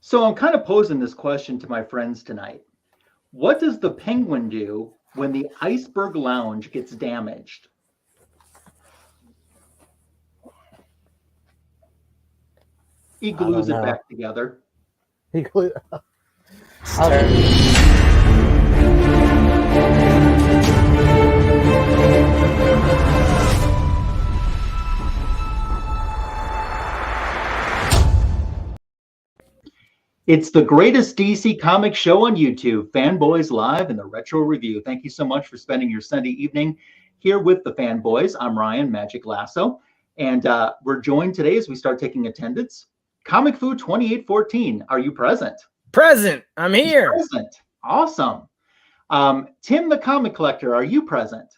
So I'm kind of posing this question to my friends tonight. What does the Penguin do when the Iceberg Lounge gets damaged? He glues it back together. It's the greatest DC comic show on YouTube, Fanboys Live and the Retro Review. Thank you so much for spending your Sunday evening here with the Fanboys. I'm Ryan Magic Lasso, and we're joined today as we start taking attendance. Comic Food 2814, are you present? Present. I'm here. Present. Awesome. Tim the Comic Collector, are you present?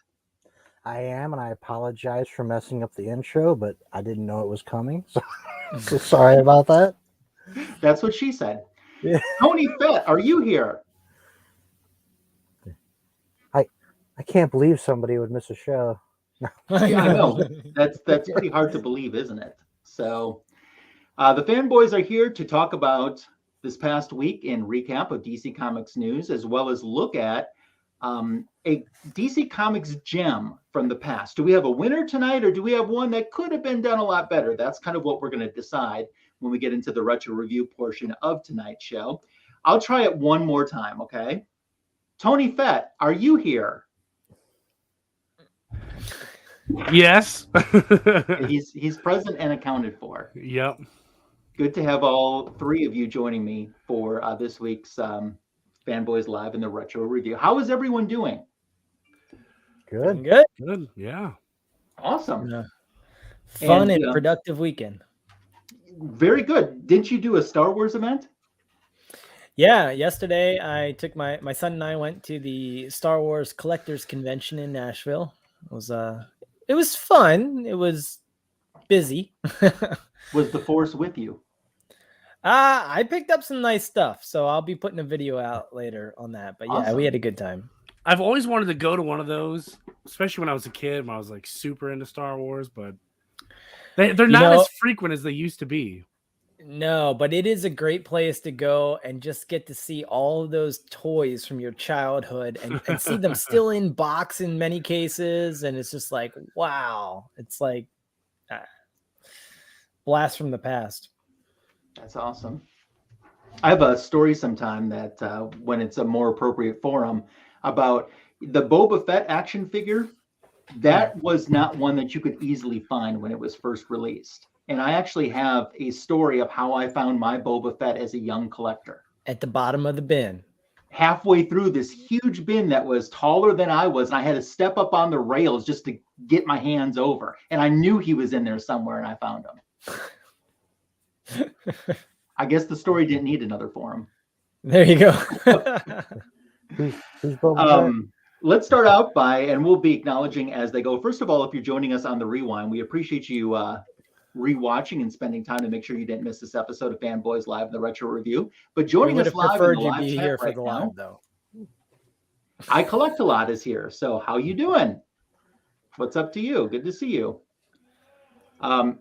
I am, and I apologize for messing up the intro, but I didn't know it was coming, so sorry about that. That's what she said. Yeah. Tony Fett, are you here? I can't believe somebody would miss a show. Yeah, I know. That's pretty hard to believe, isn't it? So the Fanboys are here to talk about this past week in recap of DC Comics news, as well as look at a DC Comics gem from the past. Do we have a winner tonight, or do we have one that could have been done a lot better? That's kind of what we're going to decide when we get into the retro review portion of tonight's show. I'll try it one more time, okay? Tony Fett, are you here? Yes. He's present and accounted for. Yep. Good to have all three of you joining me for this week's Fanboys Live and the Retro Review. How is everyone doing? Good. Good. Yeah. Awesome. Yeah. Fun and productive weekend. Very good. Didn't you do a Star Wars event? Yeah, yesterday I took my son and I went to the Star Wars Collectors Convention in Nashville. It was fun. It was busy. Was the Force with you? I picked up some nice stuff, so I'll be putting a video out later on that. But yeah, Awesome. We had a good time. I've always wanted to go to one of those, especially when I was a kid, when I was like super into Star Wars, but they're not as frequent as they used to be. No, but it is a great place to go and just get to see all of those toys from your childhood and see them still in box in many cases. And it's just like, wow, it's like blast from the past. That's awesome. I have a story sometime that when it's a more appropriate forum about the Boba Fett action figure. That was not one that you could easily find when it was first released. And I actually have a story of how I found my Boba Fett as a young collector. At the bottom of the bin. Halfway through this huge bin that was taller than I was, and I had to step up on the rails just to get my hands over. And I knew he was in there somewhere, and I found him. I guess the story didn't need another forum. There you go. Who's Boba Fett? Let's start out by, and we'll be acknowledging as they go. First of all, if you're joining us on the rewind, we appreciate you rewatching and spending time to make sure you didn't miss this episode of Fanboys Live, the Retro Review. But joining us live in the live chat here right for the now, live, though. I Collect a Lot is here. So how you doing? What's up to you? Good to see you.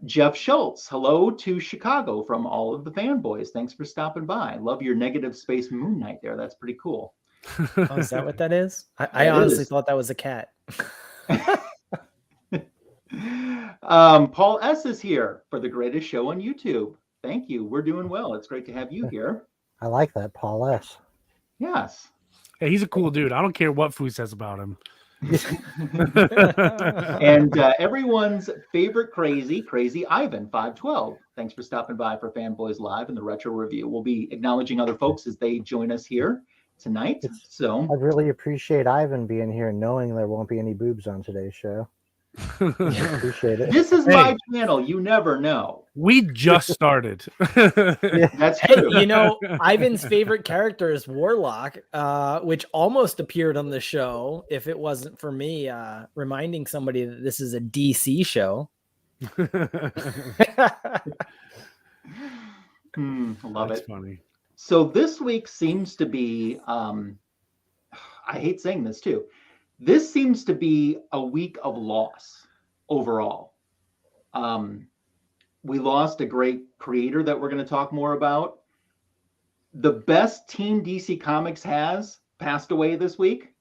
Jeff Schultz, hello to Chicago from all of the Fanboys. Thanks for stopping by. Love your Negative Space Moon Knight there. That's pretty cool. Oh, is that what that is? I honestly thought that was a cat. Paul S. is here for the greatest show on YouTube. Thank you. We're doing well. It's great to have you here. I like that, Paul S. Yes. Hey, he's a cool dude. I don't care what Foo says about him. And everyone's favorite crazy Ivan 512. Thanks for stopping by for Fanboys Live and the Retro Review. We'll be acknowledging other folks as they join us here tonight. So I really appreciate Ivan being here and knowing there won't be any boobs on today's show. Appreciate it. This is my channel. You never know. We just started. That's true. Hey, Ivan's favorite character is Warlock, which almost appeared on the show if it wasn't for me reminding somebody that this is a DC show. Love That's it. Funny. So this week seems to be, I hate saying this too, this seems to be a week of loss overall. We lost a great creator that we're going to talk more about. the best team DC Comics has passed away this week.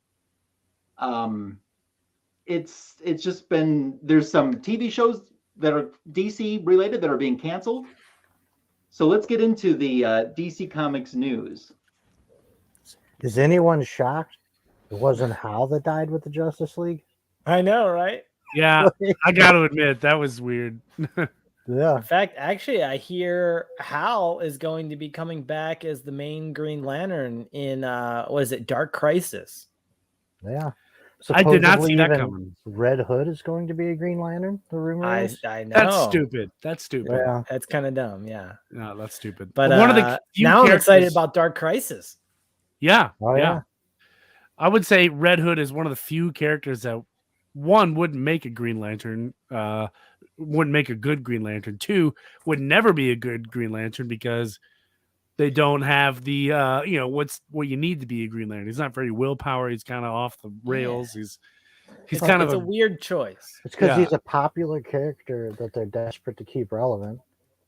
It's just been, there's some TV shows that are DC related that are being canceled. So let's get into the DC Comics news. Is anyone shocked it wasn't Hal that died with the Justice League? I know, right? Yeah, I got to admit that was weird. Yeah. In fact, actually, I hear Hal is going to be coming back as the main Green Lantern in what is it, Dark Crisis? Yeah. I did not Supposedly see that even coming. Red Hood is going to be a Green Lantern. The rumor is. I know. That's stupid. That's stupid. Yeah. That's kind of dumb. Yeah. No, that's stupid. But one of the few now I'm excited characters- about Dark Crisis. Yeah. Oh yeah. I would say Red Hood is one of the few characters that, one, wouldn't make a Green Lantern, wouldn't make a good Green Lantern. Two, would never be a good Green Lantern because they don't have the what you need to be a Green Lantern. He's not very willpower. He's kind of off the rails. Yeah. He's It's kind of a weird choice. It's because Yeah. he's a popular character that they're desperate to keep relevant.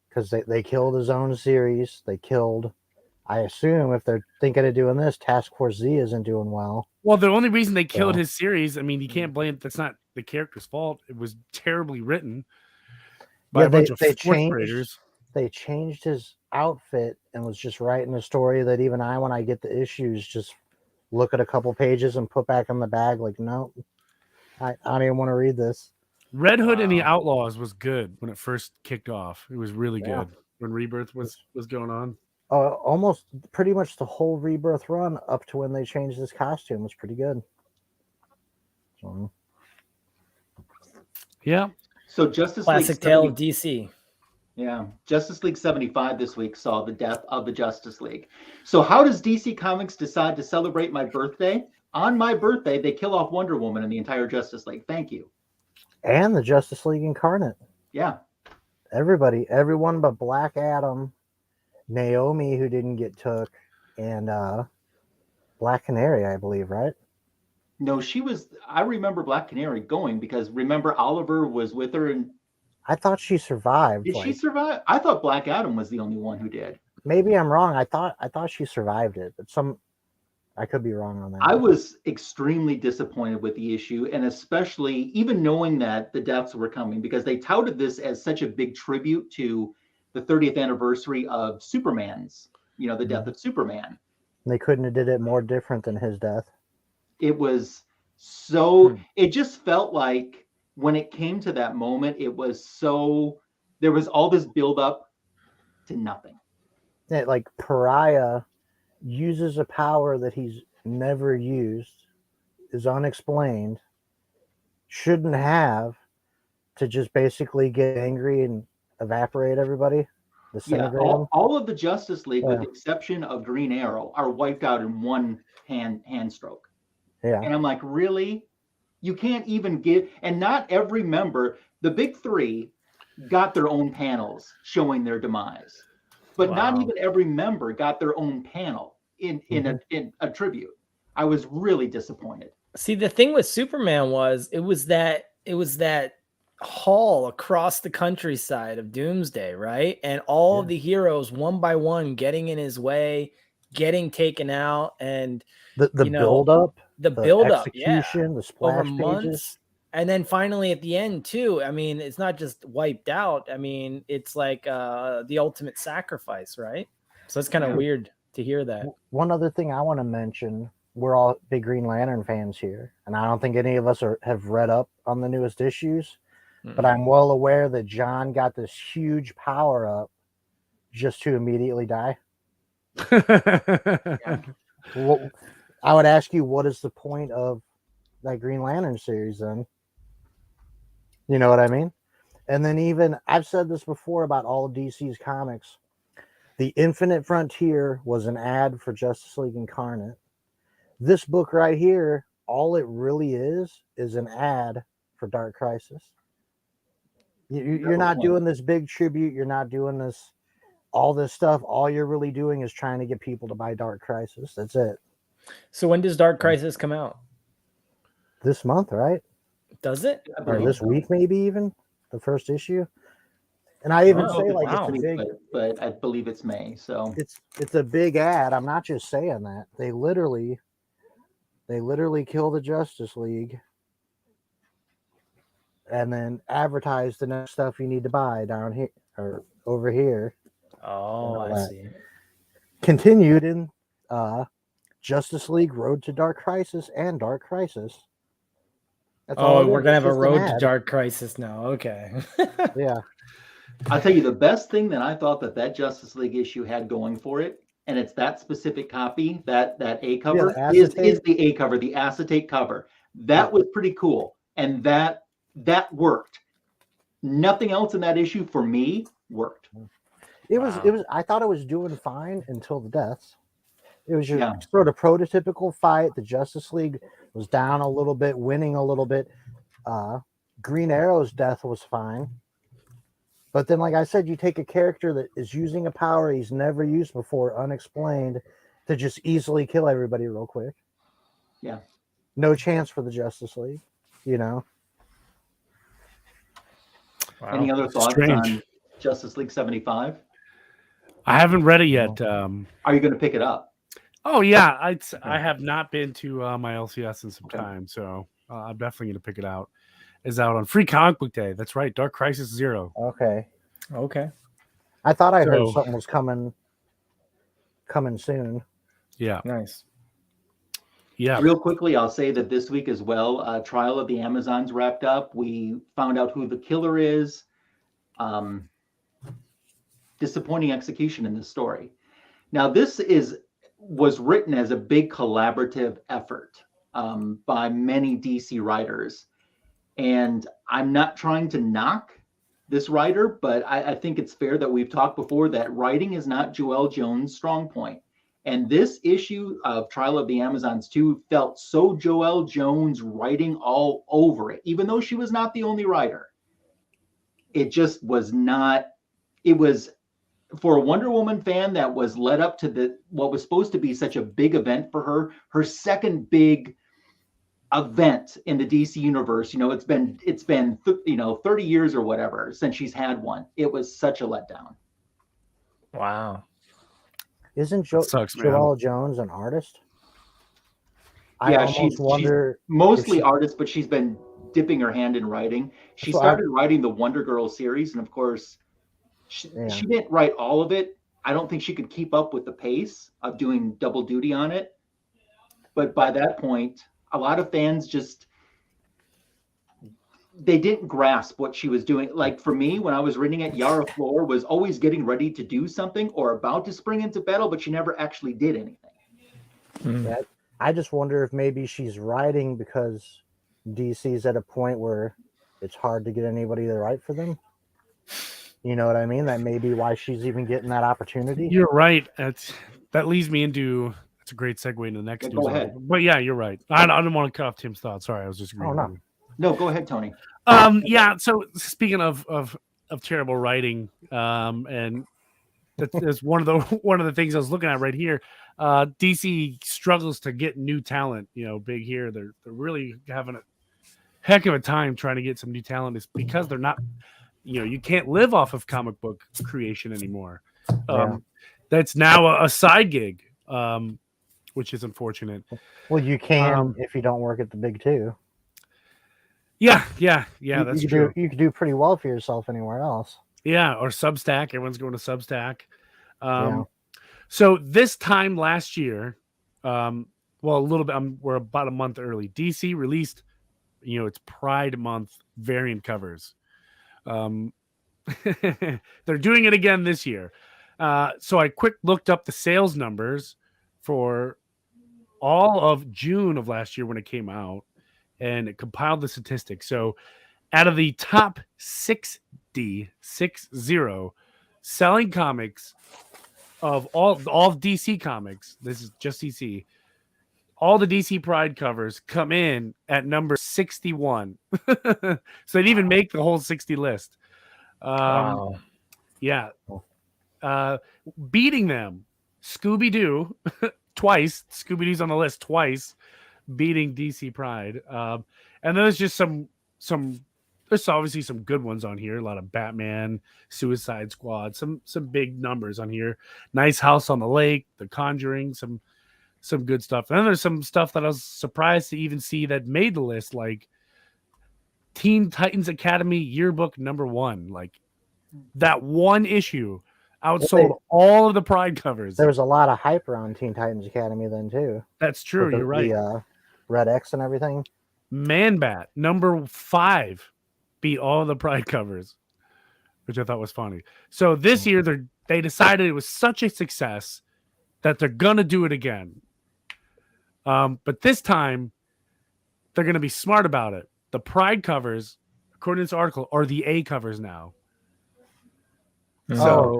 Because they killed his own series. They killed. I assume if they're thinking of doing this, Task Force Z isn't doing well. Well, the only reason they killed So- his series, I mean, you can't blame. That's not the character's fault. It was terribly written by a bunch of fourth graders. They changed his outfit and was just writing a story that even I, when I get the issues, just look at a couple pages and put back in the bag. Like, no, I don't even want to read this. Red Hood and the Wow. Outlaws was good when it first kicked off. It was really Yeah. good when Rebirth was going on. Almost pretty much the whole Rebirth run up to when they changed his costume was pretty good. So, Yeah. So Justice Classic League tale 70 of DC. Yeah, Justice League 75 this week saw the death of the Justice League. So how does DC Comics decide to celebrate my birthday? On my birthday, they kill off Wonder Woman and the entire Justice League. Thank you. and the Justice League Incarnate. Yeah. Everyone but Black Adam, Naomi, who didn't get took, and Black Canary, I believe, right? No, I remember Black Canary going because remember Oliver was with her and I thought she survived. did she survive? I thought Black Adam was the only one who did. Maybe I'm wrong. I thought she survived it, but I could be wrong on that. I was extremely disappointed with the issue, and especially even knowing that the deaths were coming because they touted this as such a big tribute to the 30th anniversary of Superman's, the death of Superman. They couldn't have did it more different than his death. It was so, it just felt like when it came to that moment, there was all this buildup to nothing. Yeah, like Pariah uses a power that he's never used, is unexplained, shouldn't have, to just basically get angry and evaporate everybody, disintegrate them. All of the Justice League, with the exception of Green Arrow, are wiped out in one hand stroke. Yeah. And I'm like, really? You can't even and not every member, the big three got their own panels showing their demise. But not even every member got their own panel in a tribute. I was really disappointed. See, the thing with Superman was it was that haul across the countryside of Doomsday, right? And all of the heroes one by one getting in his way, getting taken out, and the build up, the build up, execution, the splash over months. pages. And then finally at the end too, I mean, it's not just wiped out. I mean, it's like the ultimate sacrifice, right? So it's kind of weird to hear that. One other thing I want to mention, we're all big Green Lantern fans here, and I don't think any of us have read up on the newest issues, but I'm well aware that John got this huge power up just to immediately die. Well, I would ask you, what is the point of that Green Lantern series then? You know what I mean? And then even, I've said this before about all of DC's comics, the Infinite Frontier was an ad for Justice League Incarnate. This book right here, all it really is an ad for Dark Crisis. You're not doing this big tribute. You're not doing all this stuff. All you're really doing is trying to get people to buy Dark Crisis. That's it. So when does Dark Crisis come out? This month, right? Does it? Or this week, maybe even the first issue. And I even Oh, say It's like wow. it's a big, but I believe it's May. So it's a big ad. I'm not just saying that. They literally kill the Justice League and then advertise the next stuff you need to buy down here or over here. Oh, I that. see. Continued in Justice League Road to Dark Crisis and Dark Crisis. That's all Oh, it we're is. gonna It's have a just an road to ad. Dark Crisis now. Okay. Yeah. I'll tell you the best thing that I thought that Justice League issue had going for it, and it's that specific copy, that A cover the is acetate. the A cover, the acetate cover. That was pretty cool, and that worked. Nothing else in that issue for me worked. It Wow. was. I thought it was doing fine until the deaths. It was your Yeah. sort of prototypical fight. The Justice League was down a little bit, winning a little bit. Green Arrow's death was fine. But then, like I said, you take a character that is using a power he's never used before, unexplained, to just easily kill everybody real quick. Yeah. No chance for the Justice League, you know? Wow. Any other thoughts Strange. on Justice League 75? I haven't read it yet. Are you going to pick it up? Oh yeah, I have not been to my LCS in some time, so I'm definitely going to pick it out. It's out on Free Comic Book Day. That's right, Dark Crisis 0. Okay. Okay. I thought I heard So- something was coming soon. Yeah, Nice. yeah. Real quickly, I'll say that this week as well, Trial of the Amazons wrapped up. We found out who the killer is. Disappointing execution in this story. Now, this was written as a big collaborative effort by many DC writers. And I'm not trying to knock this writer, but I think it's fair that we've talked before that writing is not Joelle Jones' strong point. And this issue of Trial of the Amazons 2 felt so Joelle Jones writing all over it, even though she was not the only writer. It just was not, it was for a Wonder Woman fan that was led up to what was supposed to be such a big event for her second big event in the DC universe. You know, it's been 30 years or whatever since she's had one. It was such a letdown. Wow. Isn't sucks, man. Joelle Jones an artist? I Yeah, almost she's wonder. mostly she- artist, but she's been dipping her hand in writing. She So started writing the Wonder Girl series, and of course, she didn't write all of it. I don't think she could keep up with the pace of doing double duty on it. But by that point, a lot of fans they didn't grasp what she was doing. Like for me, when I was reading it, Yara Flor was always getting ready to do something or about to spring into battle, but she never actually did anything. I just wonder if maybe she's writing because DC's at a point where it's hard to get anybody to write for them. You know what I mean? That may be why she's even getting that opportunity. You're right. That leads me into. It's a great segue into the next Yeah, news go ahead. article. But yeah, you're right. I don't want to cut off Tim's thoughts. Sorry, I was just agreeing. Oh, no. with you. No, go ahead, Tony. Yeah. So speaking of terrible writing, and that's one of the things I was looking at right here. DC struggles to get new talent. You know, big here. They're really having a heck of a time trying to get some new talent. It's because they're not. You know, you can't live off of comic book creation anymore. That's now a side gig, which is unfortunate. Well, you can if you don't work at the big two. Yeah, that's true. You could do pretty well for yourself anywhere else. Yeah, or Substack. Everyone's going to Substack. Yeah. So this time last year, well, a little bit. We're about a month early. DC released, it's Pride Month variant covers. They're doing it again this year. So I quick looked up the sales numbers for all of June of last year when it came out, and it compiled the statistics. So out of the top 60 selling comics of all of DC comics, this is just DC, all the DC Pride covers come in at number 61. So they didn't even make the whole 60 list. Wow. Yeah. Beating them, Scooby-Doo twice. Scooby-Doo's on the list twice, beating DC Pride. And then there's just some there's obviously some good ones on here. A lot of Batman, Suicide Squad, some big numbers on here. Nice House on the Lake, The Conjuring, some good stuff. And then there's some stuff that I was surprised to even see that made the list, like Teen Titans Academy Yearbook #1. Like that one issue outsold all of the Pride covers. There was a lot of hype around Teen Titans Academy then too. That's true. You're right. The Red X and everything. Man Bat #5 beat all the Pride covers, which I thought was funny. So this year they decided it was such a success that they're gonna do it again. But this time they're gonna be smart about it. The Pride covers, according to this article, are the A covers now. So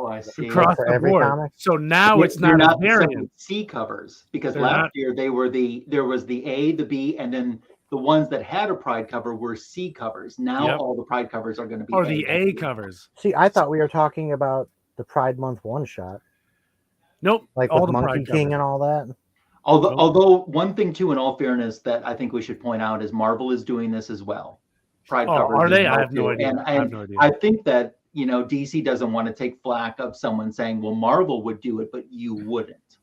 I see. across the board. Comic? So now it's not a variant. C covers, because last year there was the A, the B, and then the ones that had a Pride cover were C covers. Now all the Pride covers are going to be the A covers. See, I thought we were talking about the Pride Month one shot. Nope. Like all with the Monkey King and all that. Although one thing too, in all fairness, that I think we should point out is Marvel is doing this as well. Pride covers. Are they? I have no idea. And I think that DC doesn't want to take flack of someone saying, "Well, Marvel would do it, but you wouldn't."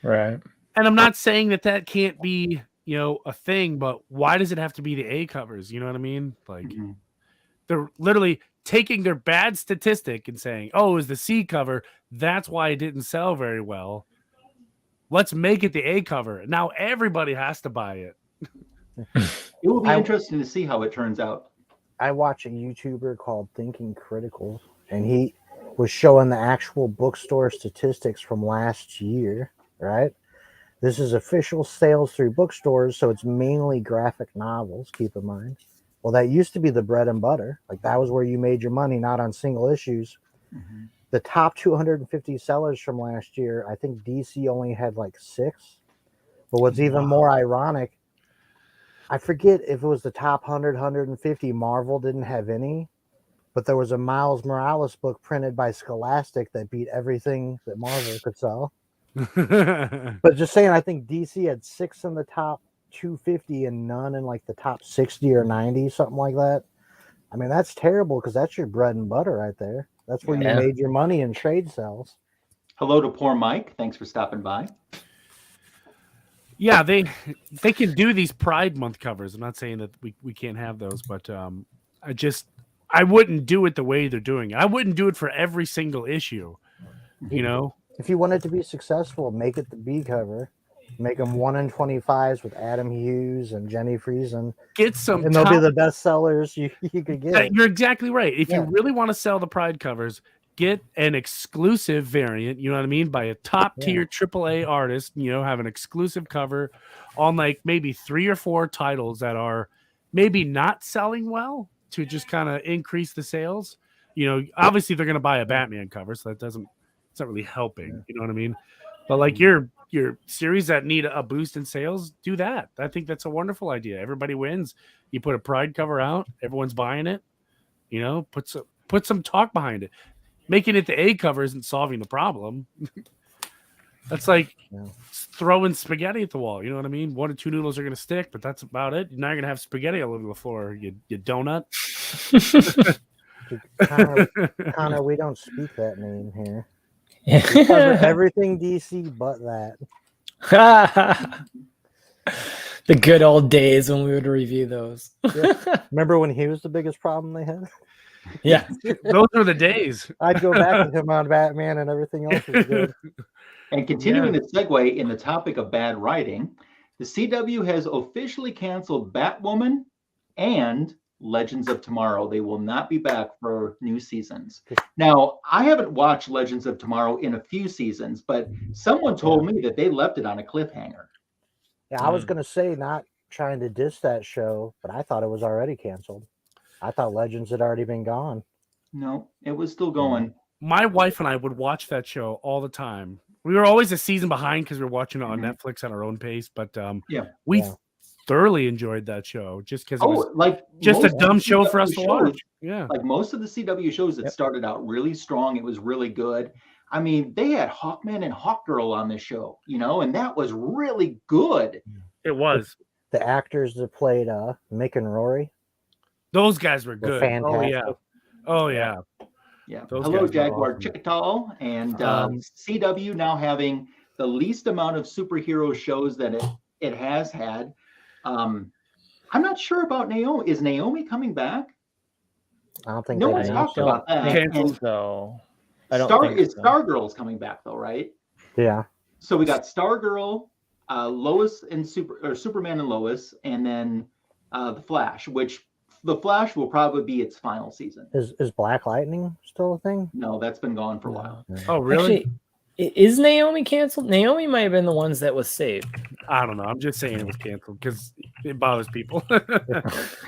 Right. And I'm not saying that can't be a thing, but why does it have to be the A covers? You know what I mean? Like they're literally taking their bad statistic and saying, "Oh, it was the C cover. That's why it didn't sell very well. Let's make it the A cover." Now everybody has to buy it. It will be interesting to see how it turns out. I watch a YouTuber called Thinking Critical, and he was showing the actual bookstore statistics from last year, right? This is official sales through bookstores, so it's mainly graphic novels, keep in mind. Well, that used to be the bread and butter. Like, that was where you made your money, not on single issues. Mm-hmm. The top 250 sellers from last year, I think DC only had like 6. But what's even more ironic, I forget if it was the top 100, 150. Marvel didn't have any, but there was a Miles Morales book printed by Scholastic that beat everything that Marvel could sell. But just saying, I think DC had 6 in the top 250 and none in like the top 60 or 90, something like that. I mean, that's terrible because that's your bread and butter right there. That's where you made your money in trade sales. Hello to poor Mike. Thanks for stopping by. Yeah, they can do these Pride Month covers. I'm not saying that we can't have those, but I wouldn't do it the way they're doing it. I wouldn't do it for every single issue. If you want it to be successful, make it the B cover. Make them 1 in 25s with Adam Hughes and Jenny Friesen. Get some, and they'll be the best sellers you could get. You're exactly right. If you really want to sell the Pride covers, get an exclusive variant, you know what I mean, by a top tier AAA artist, have an exclusive cover on like maybe 3 or 4 titles that are maybe not selling well to just kind of increase the sales. Obviously they're going to buy a Batman cover, so it's not really helping, you know what I mean? But like your series that need a boost in sales, do that. I think that's a wonderful idea. Everybody wins. You put a Pride cover out, everyone's buying it, put some talk behind it. Making it the A cover isn't solving the problem. That's like throwing spaghetti at the wall. You know what I mean? 1 or 2 noodles are going to stick, but that's about it. Now you're going to have spaghetti all over the floor. You donut. Connor, we don't speak that name here. We cover everything DC but that. The good old days when we would review those. Remember when he was the biggest problem they had? Yeah, those are the days. I'd go back with him on Batman and everything else was good. And continuing the segue in the topic of bad writing, the CW has officially canceled Batwoman and Legends of Tomorrow. They will not be back for new seasons. Now, I haven't watched Legends of Tomorrow in a few seasons, but someone told me that they left it on a cliffhanger. Yeah, I was going to say, not trying to diss that show, but I thought it was already canceled. I thought Legends had already been gone. No, it was still going. My wife and I would watch that show all the time. We were always a season behind because we were watching it on Netflix at our own pace. But we thoroughly enjoyed that show just because it was like just a dumb show for us to watch. Yeah, like most of the CW shows that started out really strong. It was really good. I mean, they had Hawkman and Hawkgirl on this show, and that was really good. It was. The actors that played Mick and Rory. Those guys were good. fantastic. Oh yeah. Yeah. Those Hello, guys were Jaguar awesome. Chickatall, and Um, CW now having the least amount of superhero shows that it has had. I'm not sure about Naomi. Is Naomi coming back? I don't think No they've one's announced talked it. about that. Canceled. And So I don't think so. Stargirl's coming back though, right? Yeah. So we got Stargirl, Lois and Superman and Lois, and then the Flash, which the Flash will probably be its final season. Is Black Lightning still a thing? No, that's been gone for a while. Oh really? Actually, is Naomi canceled? Naomi might have been the ones that was saved. I don't know. I'm just saying it was canceled because it bothers people.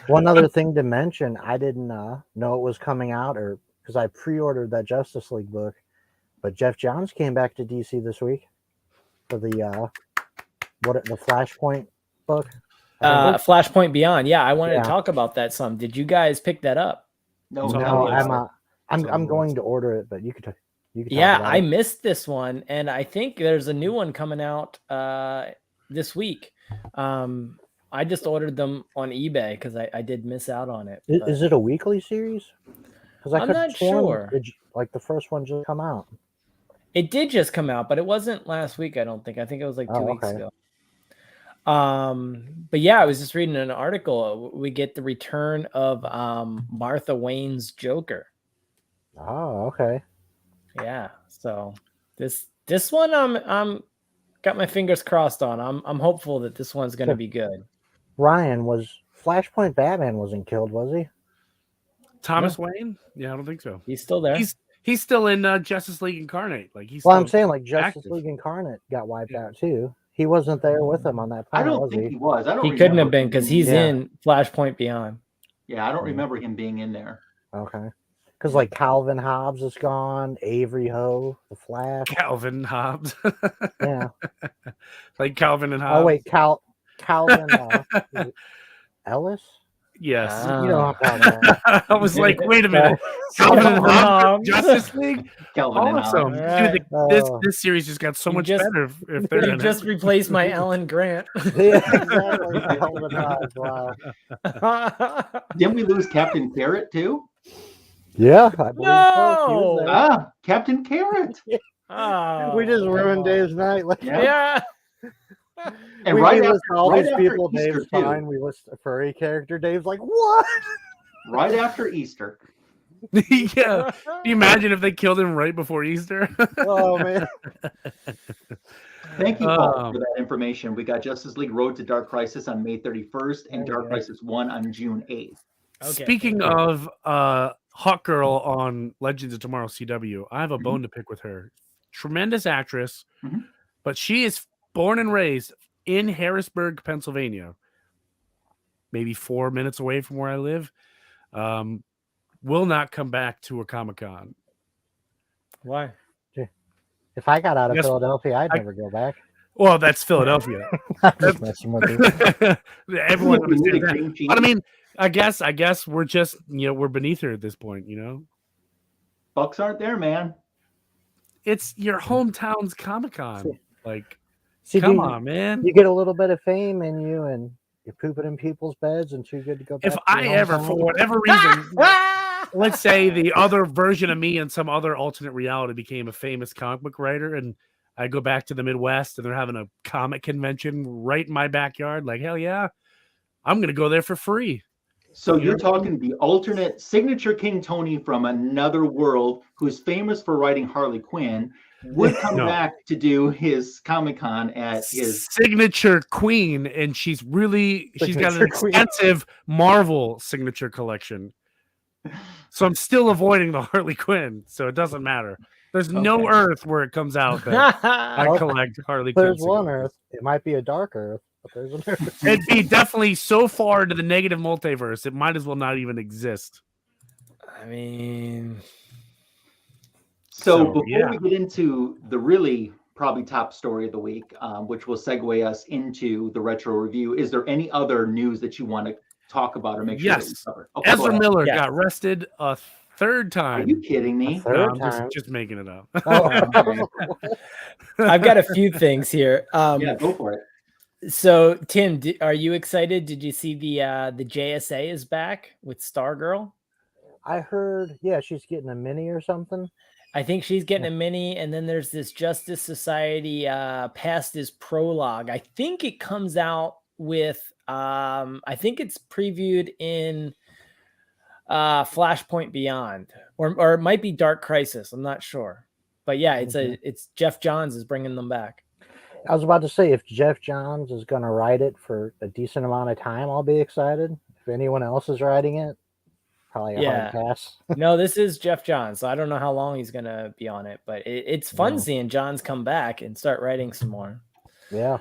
One other thing to mention, I didn't know it was coming out, or because I pre-ordered that Justice League book, but Jeff Johns came back to DC this week for the the Flashpoint book. Flashpoint Beyond. Yeah, I wanted Yeah. to talk about that some. Did you guys pick that up? No, So No, how I'm going to order it, but you could talk Yeah, about I it. missed this one, and I think there's a new one coming out this week. I just ordered them on eBay because I did miss out on it. but- Is it a weekly series? Because I'm not sure. Like the first one just come out. It did just come out, but it wasn't last week. I don't think. I think it was like 2 Oh, weeks okay. ago. But yeah, I was just reading an article. We get the return of Martha Wayne's Joker. Oh, okay. Yeah, so this one I'm got my fingers crossed on. I'm hopeful that this one's going to be good. Ryan, was Flashpoint Batman wasn't killed, was he? Thomas Wayne? Yeah, I don't think so. He's still there. He's still in Justice League Incarnate. Like he's. Well, still I'm saying like Justice active. League Incarnate got wiped out too. He wasn't there with him on that I planet, don't was think he? he was. I don't. He couldn't remember have been him because being- he's in Flashpoint Beyond. Yeah, I don't remember him being in there. Okay. Because like Calvin Hobbs is gone, Avery Ho, the Flash. Calvin Hobbs. Yeah. Like Calvin and Hobbs. Oh wait, Calvin is it Ellis. Yes. Ah. You know what I'm talking about. I was like, wait a minute. Calvin and Hobbs, Justice League? Kelvin and Awesome. Hobbs. Dude, Oh. this series just got so You much just- better if they're You in just replaced my Alan Grant. Yeah, exactly. Calvin Hobbs. Wow. Didn't we lose Captain Carrot too? Yeah, I believe so. He was No! there. Ah, Captain Carrot. Oh, We just come ruined on. Dave's night. Like, Yeah. Yeah. And we right list after, all right these after people. Easter Dave's too. fine. We list a furry character. Dave's like, what? Right after Easter. Yeah. Can you imagine if they killed him right before Easter? Oh man. Thank you, Paul, for that information. We got Justice League Road to Dark Crisis on May 31st and Oh, Dark yeah. Crisis 1 on June 8th. Okay. Speaking of Hawk Girl on Legends of Tomorrow CW, I have a bone to pick with her. Tremendous actress, Mhm. but she is born and raised in Harrisburg, Pennsylvania, maybe 4 minutes away from where I live. Will not come back to a Comic-Con. Why? If I got out of Yes, Philadelphia, I'd I- never go back. Well, that's Philadelphia. I'm just messing with you. Everyone Really understands that. cream cheese. But I mean, I guess we're just, we're beneath her at this point, Bucks aren't there, man. It's your hometown's Comic-Con. Like, See, come dude, on, man. You get a little bit of fame in you, and you're pooping in people's beds, and too good to go back. If to I your ever, hometown. for whatever reason, let's say the other version of me in some other alternate reality became a famous comic book writer, and I go back to the Midwest and they're having a comic convention right in my backyard, like, hell yeah, I'm going to go there for free. So you're talking the alternate signature King Tony from another world who's famous for writing Harley Quinn would come No. back to do his Comic-Con at his Signature Queen, and she's got an Signature Queen. extensive Marvel signature collection. So I'm still avoiding the Harley Quinn, so it doesn't matter. There's no Okay. Earth where it comes out that I Well, collect Harley Quinn. There's one signatures. Earth. It might be a dark Earth, but there's an Earth. It'd be definitely so far into the negative multiverse, it might as well not even exist. I mean, So, So, before yeah. we get into the really probably top story of the week, which will segue us into the retro review, is there any other news that you want to talk about or make sure that we Yes. cover? Okay, go Ezra ahead. Miller Yeah. got arrested a third Are time. you kidding me? A third No, I'm time. just making it up. Oh. I've got a few things here. Yeah, go for it. So Tim, are you excited? Did you see the JSA is back with Stargirl? I heard, yeah, she's getting a mini or something. I think she's getting a mini, and then there's this Justice Society past his prologue. I think it comes out with I think it's previewed in Flashpoint Beyond, or it might be Dark Crisis. I'm not sure, but yeah, it's Jeff Johns is bringing them back. I was about to say, if Jeff Johns is going to write it for a decent amount of time, I'll be excited. If anyone else is writing it, probably a hard pass. No, this is Jeff Johns, so I don't know how long he's going to be on it, but it's fun seeing Johns come back and start writing some more. Yeah.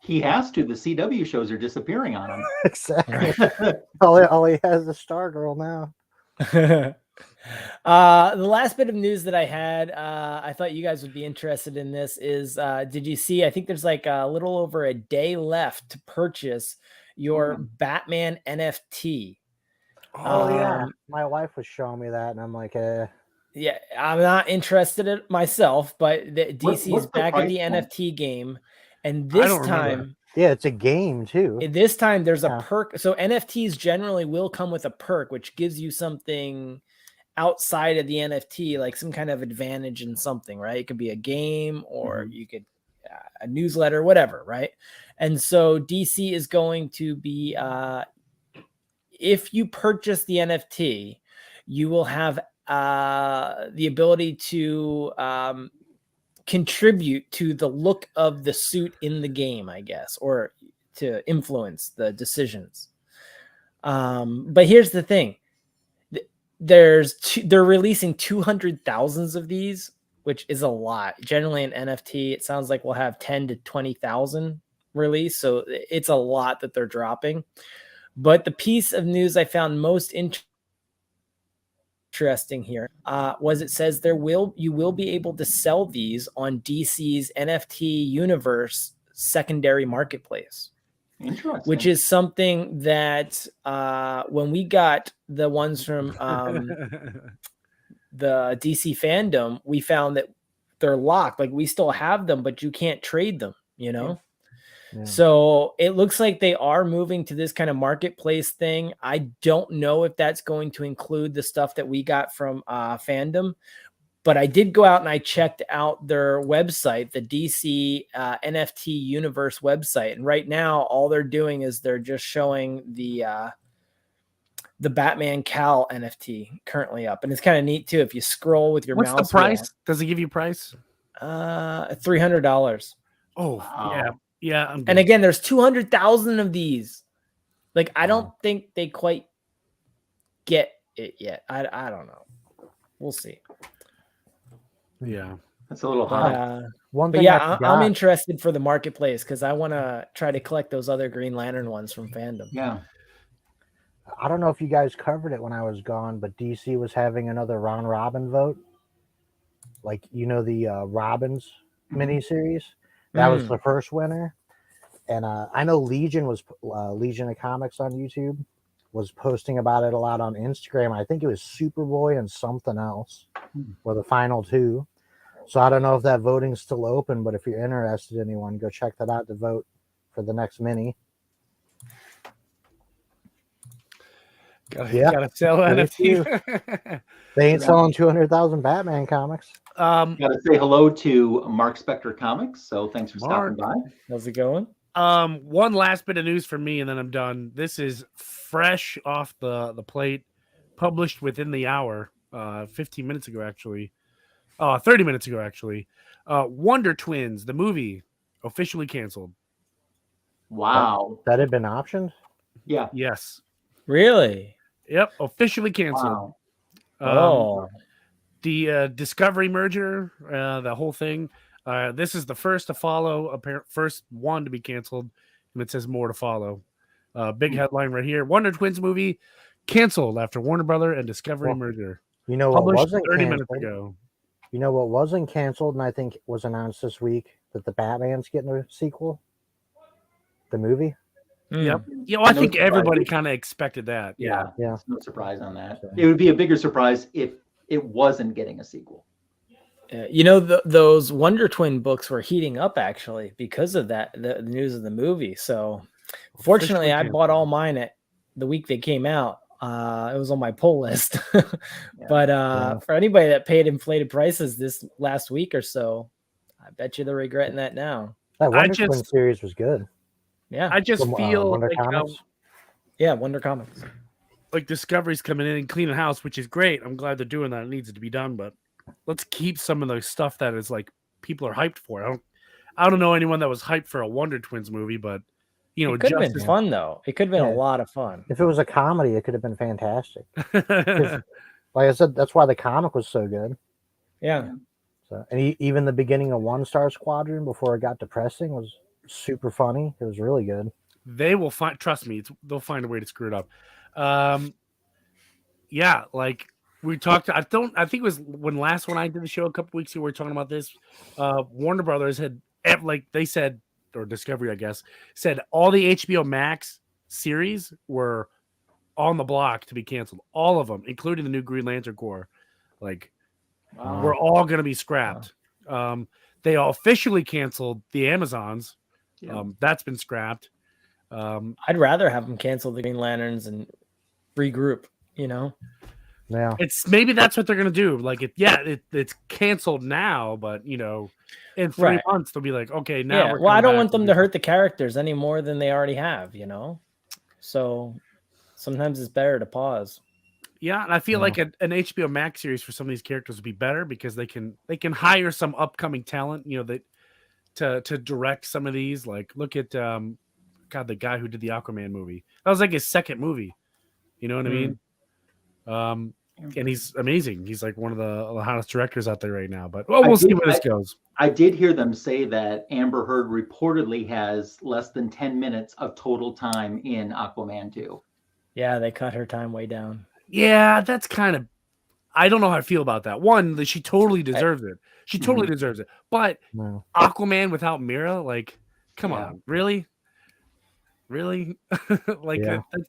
He has to. The CW shows are disappearing on him. Exactly. all he has is Stargirl now. The last bit of news that I had, I thought you guys would be interested in this is, did you see, I think there's like a little over a day left to purchase your Batman NFT. Oh yeah. My wife was showing me that and I'm like, yeah, I'm not interested in myself, but DC is back at the NFT game. And this time, yeah, it's a game too. This time there's a perk. So NFTs generally will come with a perk, which gives you something outside of the NFT, like some kind of advantage in something, right? It could be a game or you could a newsletter, whatever, right? And so DC is going to be, if you purchase the NFT, you will have the ability to contribute to the look of the suit in the game, I guess, or to influence the decisions. But here's the thing. They're releasing 200,000 of these, which is a lot. Generally an NFT, it sounds like we'll have 10 to 20,000 released. So it's a lot that they're dropping. But the piece of news I found most interesting here was it says you will be able to sell these on DC's NFT universe secondary marketplace. Interesting. Which is something that when we got the ones from the DC fandom, we found that they're locked. Like we still have them, but you can't trade them, you know? Yeah. So it looks like they are moving to this kind of marketplace thing. I don't know if that's going to include the stuff that we got from fandom, but I did go out and I checked out their website, the DC NFT universe website. And right now, all they're doing is they're just showing the Batman Cal NFT currently up. And it's kind of neat too. If you scroll with your mouse. What's the price? Does it give you a price? $300. Oh, wow. Yeah. And again, there's 200,000 of these. Like, I don't think they quite get it yet. I don't know. We'll see. Yeah, that's a little high. But yeah, I'm interested for the marketplace because I want to try to collect those other Green Lantern ones from fandom. Yeah. I don't know if you guys covered it when I was gone, but DC was having another round robin vote. Like, you know, the Robins miniseries. That was the first winner. And I know Legion of Comics on YouTube was posting about it a lot on Instagram. I think it was Superboy and something else were the final two. So I don't know if that voting's still open, but if you're interested, anyone, go check that out to vote for the next mini. Gotta sell NFT. They ain't selling 200,000 Batman comics. Gotta say hello to Mark Spector Comics. So thanks for stopping by. How's it going? One last bit of news from me, and then I'm done. This is fresh off the plate, published within the hour, 15 minutes ago, actually. 30 minutes ago, actually. Wonder Twins, the movie, officially canceled. Wow. That had been optioned? Yeah. Yes. Really? Yep. Officially canceled. Wow. The Discovery merger, the whole thing. This is the first to follow, first one to be canceled, and it says more to follow. Big headline right here: Wonder Twins movie canceled after Warner Brother and Discovery merger. You know what wasn't 30 canceled? minutes ago. You know what wasn't canceled, and I think was announced this week, that the Batman's getting a sequel. The movie. Yep. You know, I think everybody kind of expected that. Yeah. Yeah. No surprise on that. It would be a bigger surprise if it wasn't getting a sequel. Those Wonder Twin books were heating up actually because of that, the news of the movie. So fortunately, I bought all mine at the week they came out. It was on my pull list. But for anybody that paid inflated prices this last week or so, I bet you they're regretting that now. That Wonder Twin series was good. Yeah. I just feel Wonder like Comics. Wonder Comics. Like Discovery's coming in and cleaning house, which is great. I'm glad they're doing that. It needs to be done, but let's keep some of the stuff that is like people are hyped for. I don't know anyone that was hyped for a Wonder Twins movie, but it could have been fun though. It could have been a lot of fun. If it was a comedy, it could have been fantastic. Like I said, that's why the comic was so good. Yeah. So, and even the beginning of One Star Squadron before it got depressing was super funny. It was really good. They will find. Trust me, they'll find a way to screw it up. Yeah, like we talked. I think it was when I did the show a couple weeks ago. We were talking about this. Warner Brothers had they said, or Discovery, I guess, said all the HBO Max series were on the block to be canceled. All of them, including the new Green Lantern Corps. Like, we're all going to be scrapped. They all officially canceled the Amazons. That's been scrapped. I'd rather have them cancel the Green Lanterns and regroup. Yeah, maybe that's what they're going to do. Like, it's canceled now, but in 3 months they'll be like, okay, now. Well, I don't want them to hurt the characters any more than they already have. So sometimes it's better to pause. Yeah, and I feel like an HBO Max series for some of these characters would be better because they can hire some upcoming talent, to direct some of these. Like, look at the guy who did the Aquaman movie. That was like his second movie. You know what I mean? And he's amazing. He's like one of the hottest directors out there right now. But we'll see where this goes. I did hear them say that Amber Heard reportedly has less than 10 minutes of total time in Aquaman 2. Yeah, they cut her time way down. Yeah, that's kind of. I don't know how I feel about that. One, that she totally deserves it. She totally deserves it. But Aquaman without Mira, like, come on, really? Like,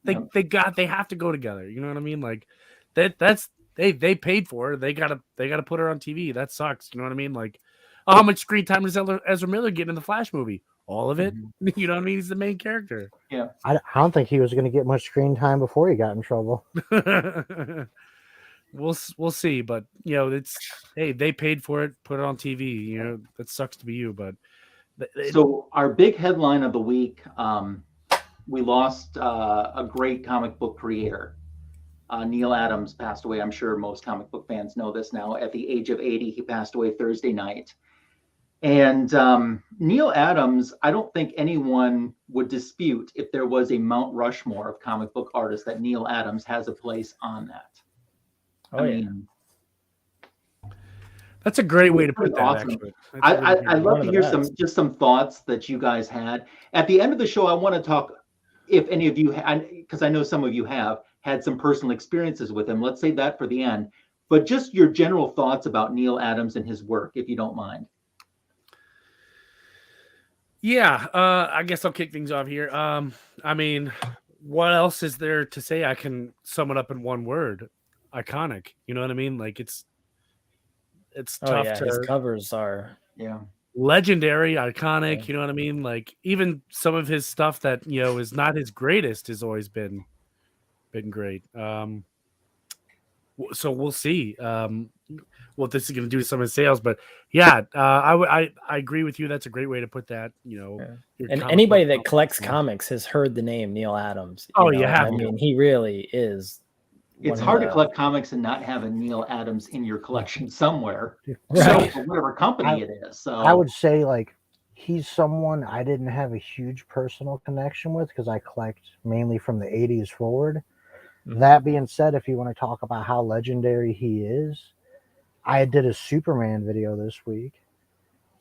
they have to go together. You know what I mean? Like, that's they paid for her. They gotta put her on TV. That sucks. You know what I mean? Like, how much screen time does Ezra Miller get in the Flash movie? All of it. You know what I mean? He's the main character. Yeah. I don't think he was going to get much screen time before he got in trouble. We'll see, but they paid for it, put it on TV. That sucks to be you, but so our big headline of the week, we lost a great comic book creator. Neal Adams passed away. I'm sure most comic book fans know this now. At the age of 80, he passed away Thursday night. And Neal Adams, I don't think anyone would dispute if there was a Mount Rushmore of comic book artists that Neal Adams has a place on that. I mean, that's a great way to put that. Awesome. Actually, I'd love to hear some thoughts that you guys had at the end of the show. I want to talk if any of you, because I know some of you have had some personal experiences with him. Let's save that for the end. But just your general thoughts about Neal Adams and his work, if you don't mind. Yeah, I guess I'll kick things off here. I mean, what else is there to say? I can sum it up in one word: iconic. You know what I mean? Like it's tough to. His covers are legendary, iconic. Yeah. You know what I mean? Like even some of his stuff that is not his greatest has always been great. So we'll see what this is going to do to some of his sales, but I agree with you. That's a great way to put that. And anybody that collects comics has heard the name Neal Adams. I mean, he really is. It's hard to collect comics and not have a Neal Adams in your collection somewhere. Right. So whatever company it is. So I would say like he's someone I didn't have a huge personal connection with because I collect mainly from the 80s forward. That being said, if you want to talk about how legendary he is, I did a Superman video this week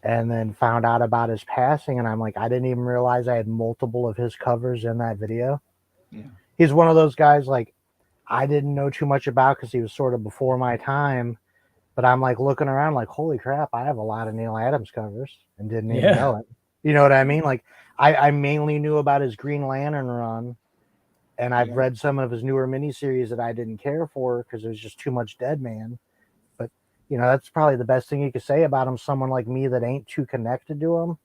and then found out about his passing. And I'm like, I didn't even realize I had multiple of his covers in that video. Yeah. He's one of those guys like I didn't know too much about because he was sort of before my time. But I'm like looking around like, holy crap, I have a lot of Neal Adams covers and didn't even know it. You know what I mean? Like I mainly knew about his Green Lantern run. And I've read some of his newer miniseries that I didn't care for because it was just too much Dead Man. But that's probably the best thing you could say about him. Someone like me that ain't too connected to him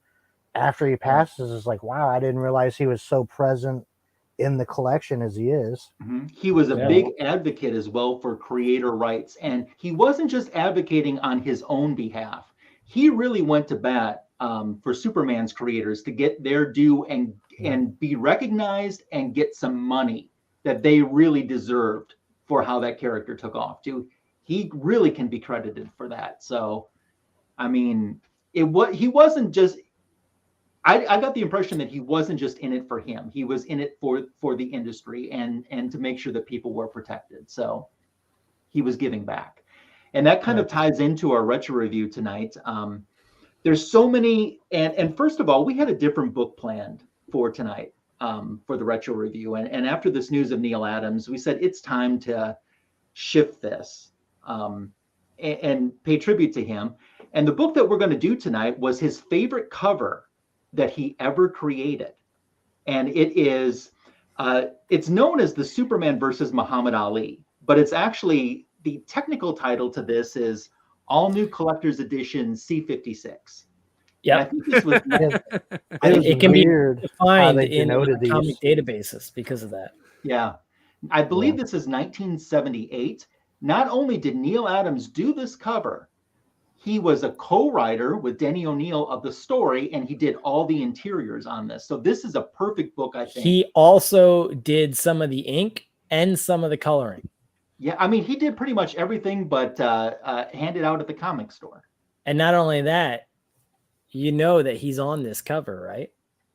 after he passes is like, wow, I didn't realize he was so present in the collection as he is. He was a big advocate as well for creator rights, and he wasn't just advocating on his own behalf. He really went to bat for Superman's creators to get their due and be recognized and get some money that they really deserved for how that character took off too. He really can be credited for that. So, I mean, he wasn't just. I got the impression that he wasn't just in it for him. He was in it for the industry and to make sure that people were protected. So he was giving back. And that kind of ties into our retro review tonight. There's so many, and first of all, we had a different book planned for tonight for the retro review. And after this news of Neal Adams, we said it's time to shift this and pay tribute to him. And the book that we're going to do tonight was his favorite cover that he ever created. And it is, it's known as the Superman versus Muhammad Ali, but it's actually, the technical title to this is All New Collector's Edition C56. Yeah, I think this was, it can be defined they in denoted atomic these. databases because of that. yeah, I believe this is 1978. Not only did Neal Adams do this cover, he was a co-writer with Denny O'Neil of the story, and he did all the interiors on this. So this is a perfect book, I think. He also did some of the ink and some of the coloring. Yeah, I mean, he did pretty much everything but handed out at the comic store. And not only that, you know that he's on this cover, right?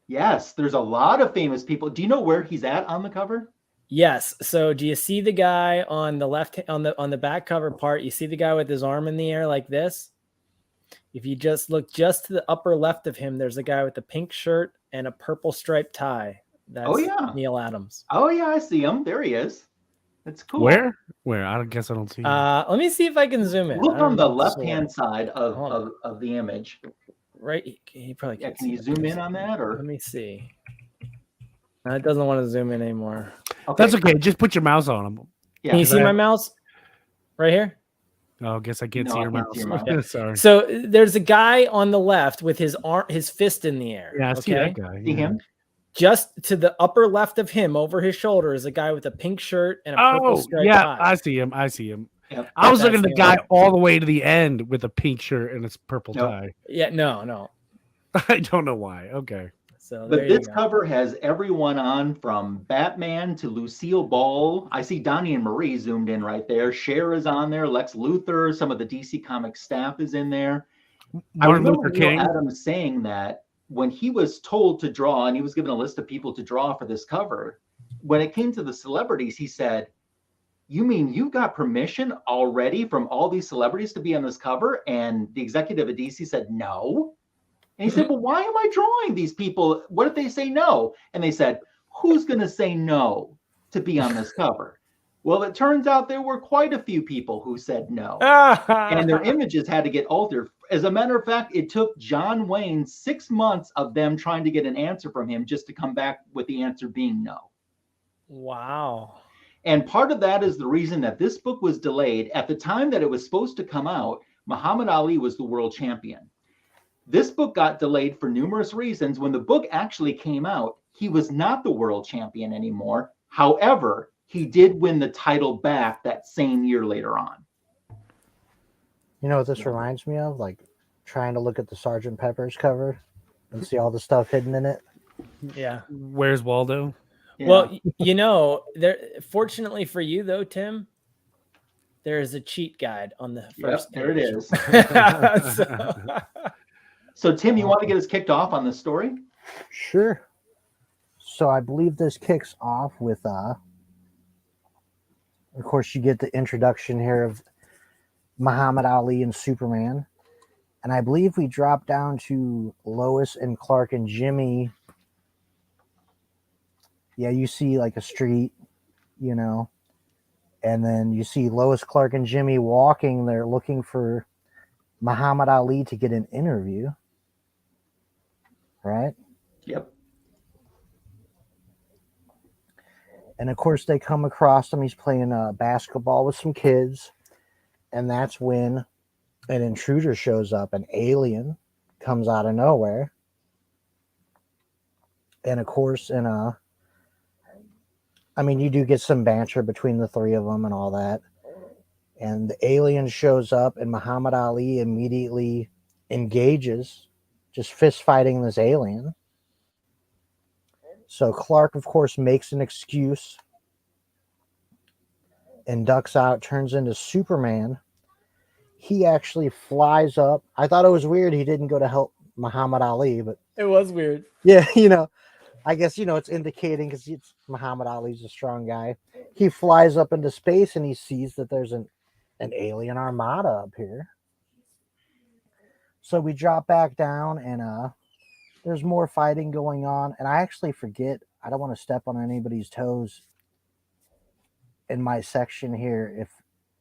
Yes, there's a lot of famous people. Do you know where he's at on the cover? Yes. So do you see the guy on the left, on the back cover part? You see the guy with his arm in the air like this? If you just look just to the upper left of him, there's a guy with a pink shirt and a purple striped tie. That's Neal Adams. Oh yeah, I see him. There he is. That's cool. Where? I guess I don't see him. Let me see if I can zoom in. Look on the left-hand side of the image. Right. He probably can't. Can you zoom in on that? Or let me see. It doesn't want to zoom in anymore. Okay. That's okay. Just put your mouse on him. Yeah. Can you see my mouse? Right here? Oh, I guess I can't see your mouse. Yeah. Sorry. So there's a guy on the left with his fist in the air. Yeah, I see that guy. See him? Just to the upper left of him, over his shoulder, is a guy with a pink shirt and a purple striped tie. I see him. I see him. Yep. I was looking at the guy all the way to the end with a pink shirt and his purple tie. Yeah, no. I don't know why. Okay. So, but this cover has everyone on from Batman to Lucille Ball. I see Donnie and Marie zoomed in right there. Cher is on there. Lex Luthor. Some of the DC Comics staff is in there. I remember Neal Adams saying that when he was told to draw, and he was given a list of people to draw for this cover, when it came to the celebrities, he said, "You mean you got permission already from all these celebrities to be on this cover?" And the executive at DC said, "No." And he said, "Well, why am I drawing these people? What if they say no?" And they said, "Who's going to say no to be on this cover?" Well, it turns out there were quite a few people who said no. And their images had to get altered. As a matter of fact, it took John Wayne 6 months of them trying to get an answer from him just to come back with the answer being no. Wow. And part of that is the reason that this book was delayed. At the time that it was supposed to come out, Muhammad Ali was the world champion. This book got delayed for numerous reasons. When the book actually came out, he was not the world champion anymore. However, he did win the title back that same year later on. You know what this reminds me of? Like trying to look at the Sgt. Pepper's cover and see all the stuff hidden in it. Yeah. Where's Waldo? Yeah. Well, you know, fortunately for you though, Tim, there is a cheat guide on the first there it is. So, So, Tim, you want to get us kicked off on this story? Sure. So I believe this kicks off with, of course, you get the introduction here of Muhammad Ali and Superman. And I believe we drop down to Lois and Clark and Jimmy. Yeah, you see like a street, you know, and then you see Lois, Clark, and Jimmy walking there looking for Muhammad Ali to get an interview. Right? Yep. And of course, they come across him. He's playing basketball with some kids. And that's when an intruder shows up, an alien comes out of nowhere. And of course, I mean, you do get some banter between the three of them and all that. And the alien shows up, and Muhammad Ali immediately engages, just fist fighting this alien. So Clark, of course, makes an excuse and ducks out, turns into Superman. He actually flies up. I thought it was weird he didn't go to help Muhammad Ali, but It was weird. yeah, I guess, it's indicating because Muhammad Ali's a strong guy. He flies up into space and he sees that there's an alien armada up here. So we drop back down and there's more fighting going on. And I actually forget, I don't want to step on anybody's toes in my section here.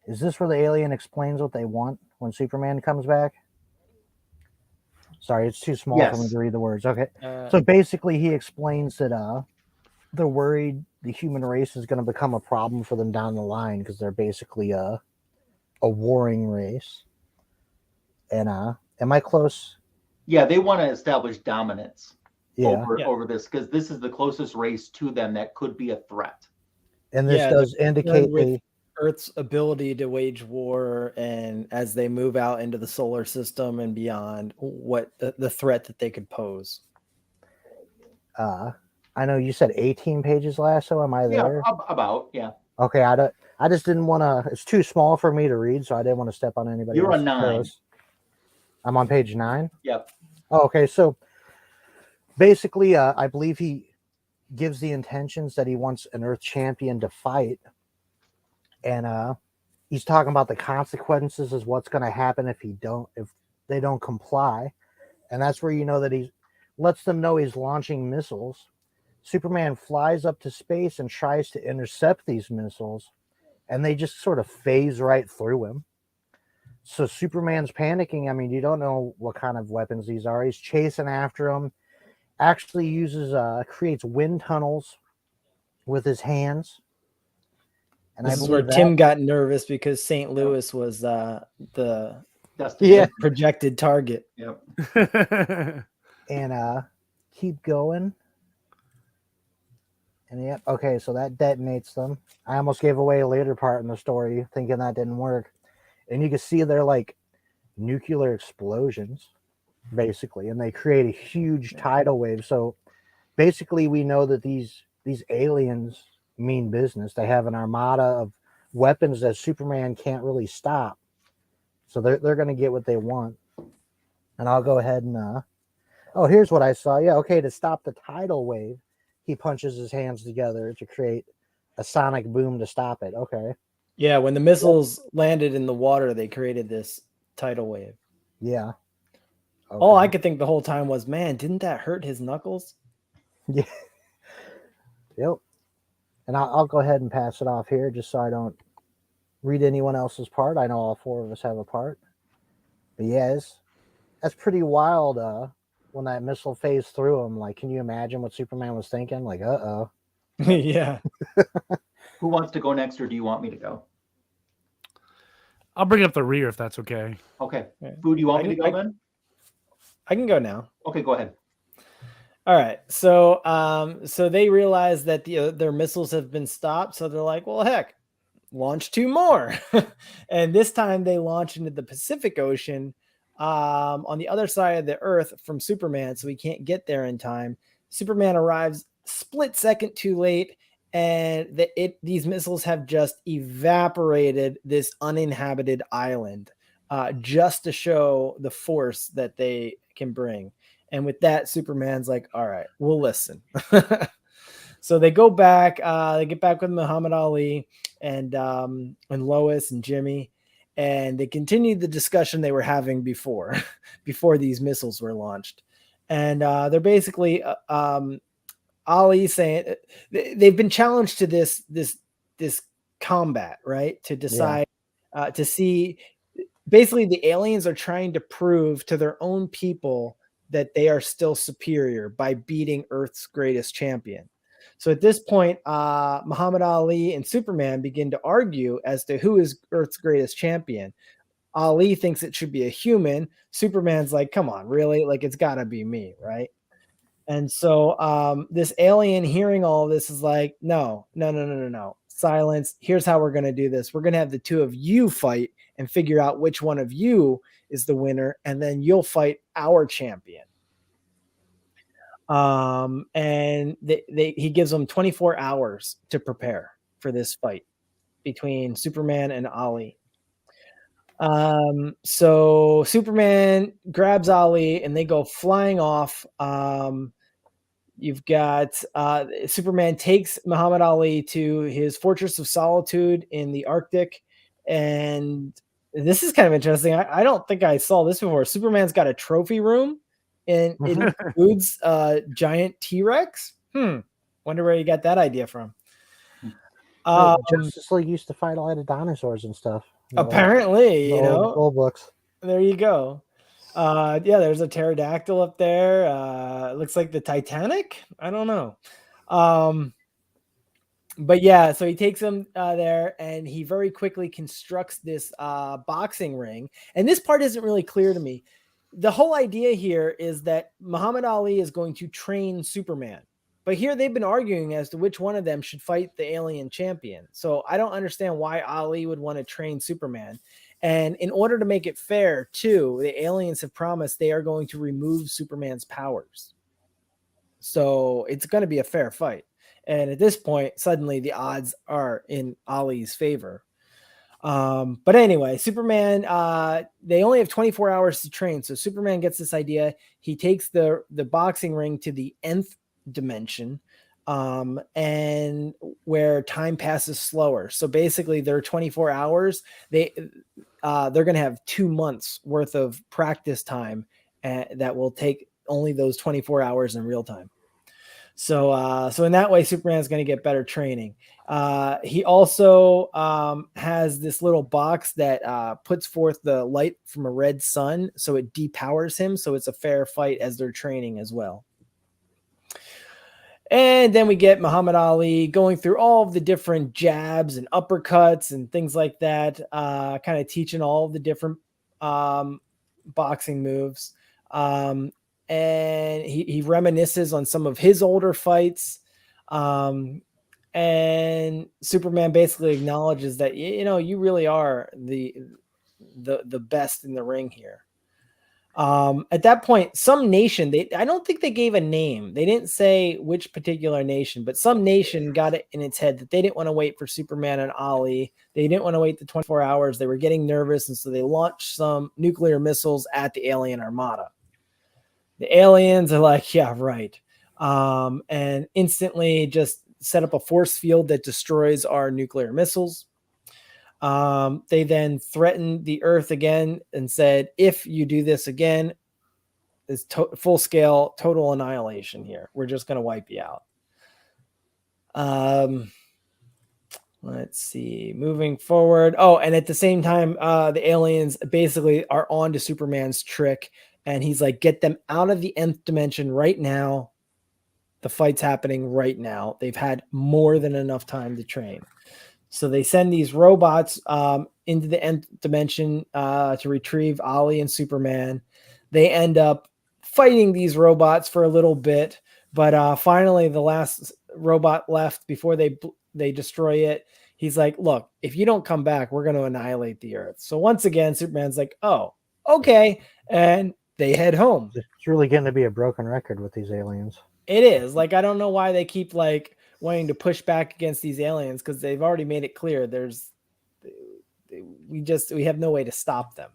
Is this where the alien explains what they want when Superman comes back? Sorry, it's too small for me to read the words. Okay. So basically he explains that they're worried the human race is going to become a problem for them down the line because they're basically a warring race. And am I close? Yeah, they want to establish dominance over this because this is the closest race to them that could be a threat. And this does indicate Earth's ability to wage war, and as they move out into the solar system and beyond, what the threat that they could pose. I know you said 18 pages last, so am I there? Yeah, about, yeah. Okay, I just didn't want to. It's too small for me to read, so I didn't want to step on anybody. You're on 9. I'm on page 9. Yep. Oh, okay, so basically, I believe he gives the intentions that he wants an Earth champion to fight, and he's talking about the consequences is what's going to happen if they don't comply, and that's where that he lets them know he's launching missiles. Superman flies up to space and tries to intercept these missiles, and they just sort of phase right through him. So Superman's panicking. I mean, you don't know what kind of weapons these are. He's chasing after them. Actually creates wind tunnels with his hands. And this is where Tim got nervous because St. Louis was the projected target. Yep. And keep going. And yep, okay, so that detonates them. I almost gave away a later part in the story thinking that didn't work. And you can see they're like nuclear explosions, basically, and they create a huge tidal wave. So basically we know that these aliens mean business. They have an armada of weapons that Superman can't really stop. So they're going to get what they want. And I'll go ahead and here's what I saw. Yeah, okay, to stop the tidal wave, he punches his hands together to create a sonic boom to stop it. Okay. Yeah, when the missiles landed in the water, they created this tidal wave. Yeah. Okay. All I could think the whole time was, man, didn't that hurt his knuckles? Yeah. Yep. And I'll go ahead and pass it off here just so I don't read anyone else's part. I know all 4 of us have a part. But yes, that's pretty wild. When that missile phased through him, like, can you imagine what Superman was thinking? Like, uh-oh. Yeah. Who wants to go next, or do you want me to go? I'll bring up the rear if that's okay. Okay. Who do you want me to go then? I can go now. Okay, go ahead. All right. So so they realize that their missiles have been stopped. So they're like, well, heck, launch 2 more. And this time they launch into the Pacific Ocean on the other side of the Earth from Superman. So he can't get there in time. Superman arrives split second too late. And these missiles have just evaporated this uninhabited island just to show the force that they can bring. And with that, Superman's like, all right, we'll listen. So they go back. They get back with Muhammad Ali and Lois and Jimmy. And they continue the discussion they were having before these missiles were launched. And they're basically... Ali saying they've been challenged to this combat, right? To decide, to see, basically the aliens are trying to prove to their own people that they are still superior by beating Earth's greatest champion. So at this point, Muhammad Ali and Superman begin to argue as to who is Earth's greatest champion. Ali thinks it should be a human. Superman's like, come on, really? Like, it's got to be me, right? And so this alien hearing all of this is like, no. Silence. Here's how we're going to do this. We're going to have the two of you fight and figure out which one of you is the winner, and then you'll fight our champion. And he gives them 24 hours to prepare for this fight between Superman and Ali. So Superman grabs Ali and they go flying off. You've got Superman takes Muhammad Ali to his Fortress of Solitude in the Arctic. And this is kind of interesting. I don't think I saw this before. Superman's got a trophy room and it includes giant T-Rex. Wonder where you got that idea from. Justice League used to fight a lot of dinosaurs and stuff. Apparently, old books. There you go. Yeah, there's a pterodactyl up there. Looks like the Titanic. I don't know. But yeah, so he takes him there and he very quickly constructs this boxing ring. And this part isn't really clear to me. The whole idea here is that Muhammad Ali is going to train Superman. But here they've been arguing as to which one of them should fight the alien champion. So I don't understand why Ali would want to train Superman. And in order to make it fair, too, the aliens have promised they are going to remove Superman's powers. So it's going to be a fair fight. And at this point, suddenly the odds are in Ali's favor. But anyway, Superman, they only have 24 hours to train. So Superman gets this idea. He takes the boxing ring to the nth dimension, and where time passes slower. So basically their 24 hours, they're going to have 2 months worth of practice time that will take only those 24 hours in real time. So in that way, Superman's going to get better training. He also has this little box that puts forth the light from a red sun. So it depowers him. So it's a fair fight as they're training as well. And then we get Muhammad Ali going through all of the different jabs and uppercuts and things like that, kind of teaching all of the different boxing moves. And he reminisces on some of his older fights. And Superman basically acknowledges that, you really are the best in the ring here. At that point, some nation, I don't think they gave a name. They didn't say which particular nation, but some nation got it in its head that they didn't want to wait for Superman and Ali. They didn't want to wait the 24 hours. They were getting nervous. And so they launched some nuclear missiles at the alien armada. The aliens are like, yeah, right. And instantly just set up a force field that destroys our nuclear missiles. They then threatened the Earth again and said, if you do this again, it's full scale, total annihilation here. We're just going to wipe you out. Let's see, moving forward. Oh, and at the same time, the aliens basically are on to Superman's trick. And he's like, get them out of the nth dimension right now. The fight's happening right now. They've had more than enough time to train. So they send these robots into the nth dimension to retrieve Ali and Superman. They end up fighting these robots for a little bit, but finally the last robot left before they destroy it. He's like, look, if you don't come back, we're going to annihilate the Earth. So once again, Superman's like, oh, okay. And they head home. It's really getting to be a broken record with these aliens. It is. Like, I don't know why they keep wanting to push back against these aliens, because they've already made it clear we have no way to stop them.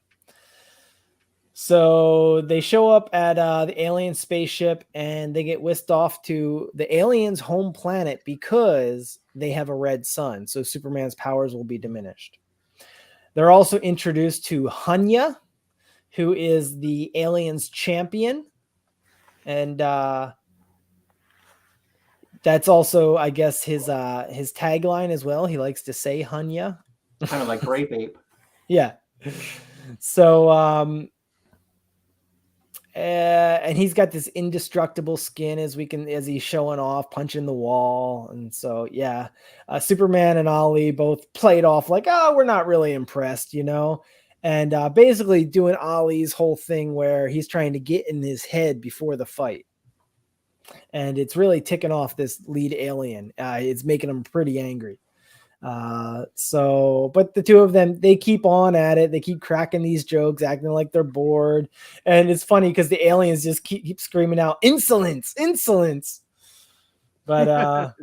So they show up at the alien spaceship and they get whisked off to the aliens' home planet because they have a red sun. So Superman's powers will be diminished. They're also introduced to Hunya, who is the aliens' champion. And that's also, I guess, his tagline as well. He likes to say Hunya. Kind of like Grape Ape. Yeah. So, and he's got this indestructible skin as he's showing off, punching the wall. And so, yeah, Superman and Ali both played off like, oh, we're not really impressed, and basically doing Ollie's whole thing where he's trying to get in his head before the fight. And it's really ticking off this lead alien. It's making him pretty angry. But the two of them, they keep on at it. They keep cracking these jokes, acting like they're bored. And it's funny because the aliens just keep screaming out, insolence, insolence. But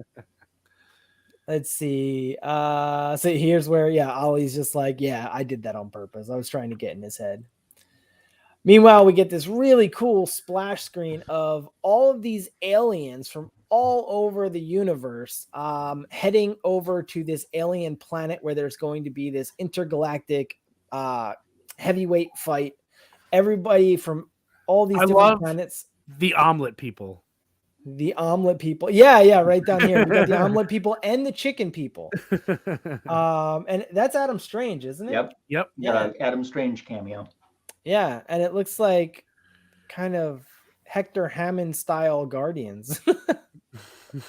let's see. So here's where, Ollie's just like, yeah, I did that on purpose. I was trying to get in his head. Meanwhile, we get this really cool splash screen of all of these aliens from all over the universe heading over to this alien planet where there's going to be this intergalactic heavyweight fight. Everybody from all these different planets. The omelet people. The omelet people. Yeah, right down here. We got the omelet people and the chicken people. And that's Adam Strange, isn't it? Yep. Yeah, Adam Strange cameo. Yeah, and it looks like kind of Hector Hammond style Guardians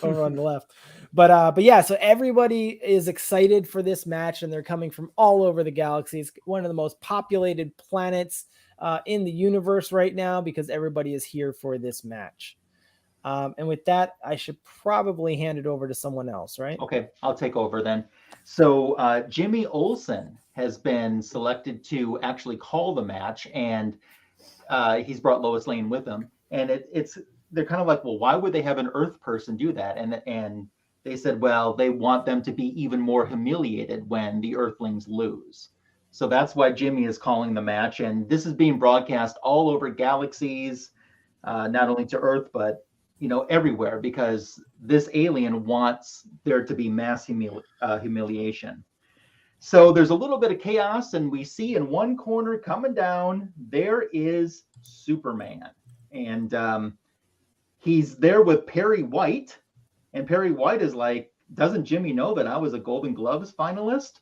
over on the left. But yeah, so everybody is excited for this match, and they're coming from all over the galaxy. It's one of the most populated planets in the universe right now because everybody is here for this match. And with that, I should probably hand it over to someone else, right? Okay, I'll take over then. So Jimmy Olsen has been selected to actually call the match, and he's brought Lois Lane with him. And they're kind of like, well, why would they have an Earth person do that? And they said, well, they want them to be even more humiliated when the Earthlings lose. So that's why Jimmy is calling the match. And this is being broadcast all over galaxies, not only to Earth, but everywhere, because this alien wants there to be mass humiliation. So there's a little bit of chaos, and we see in one corner coming down, there is Superman. And he's there with Perry White. And Perry White is like, doesn't Jimmy know that I was a Golden Gloves finalist?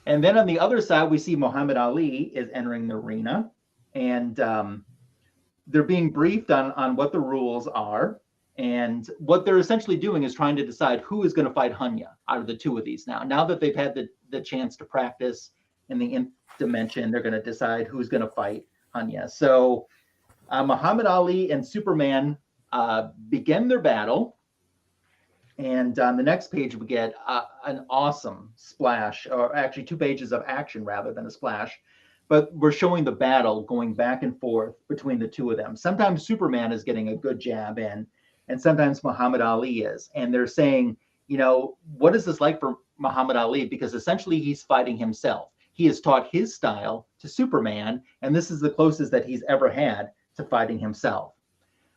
And then on the other side, we see Muhammad Ali is entering the arena. And they're being briefed on what the rules are. And what they're essentially doing is trying to decide who is going to fight Hanya out of the two of these now that they've had the chance to practice in the nth dimension, they're going to decide who's going to fight Hanya. So Muhammad Ali and Superman begin their battle. And on the next page, we get an awesome splash, or actually 2 pages of action rather than a splash. But we're showing the battle going back and forth between the two of them. Sometimes Superman is getting a good jab in, and sometimes Muhammad Ali is. And they're saying, what is this like for Muhammad Ali? Because essentially he's fighting himself. He has taught his style to Superman, and this is the closest that he's ever had to fighting himself.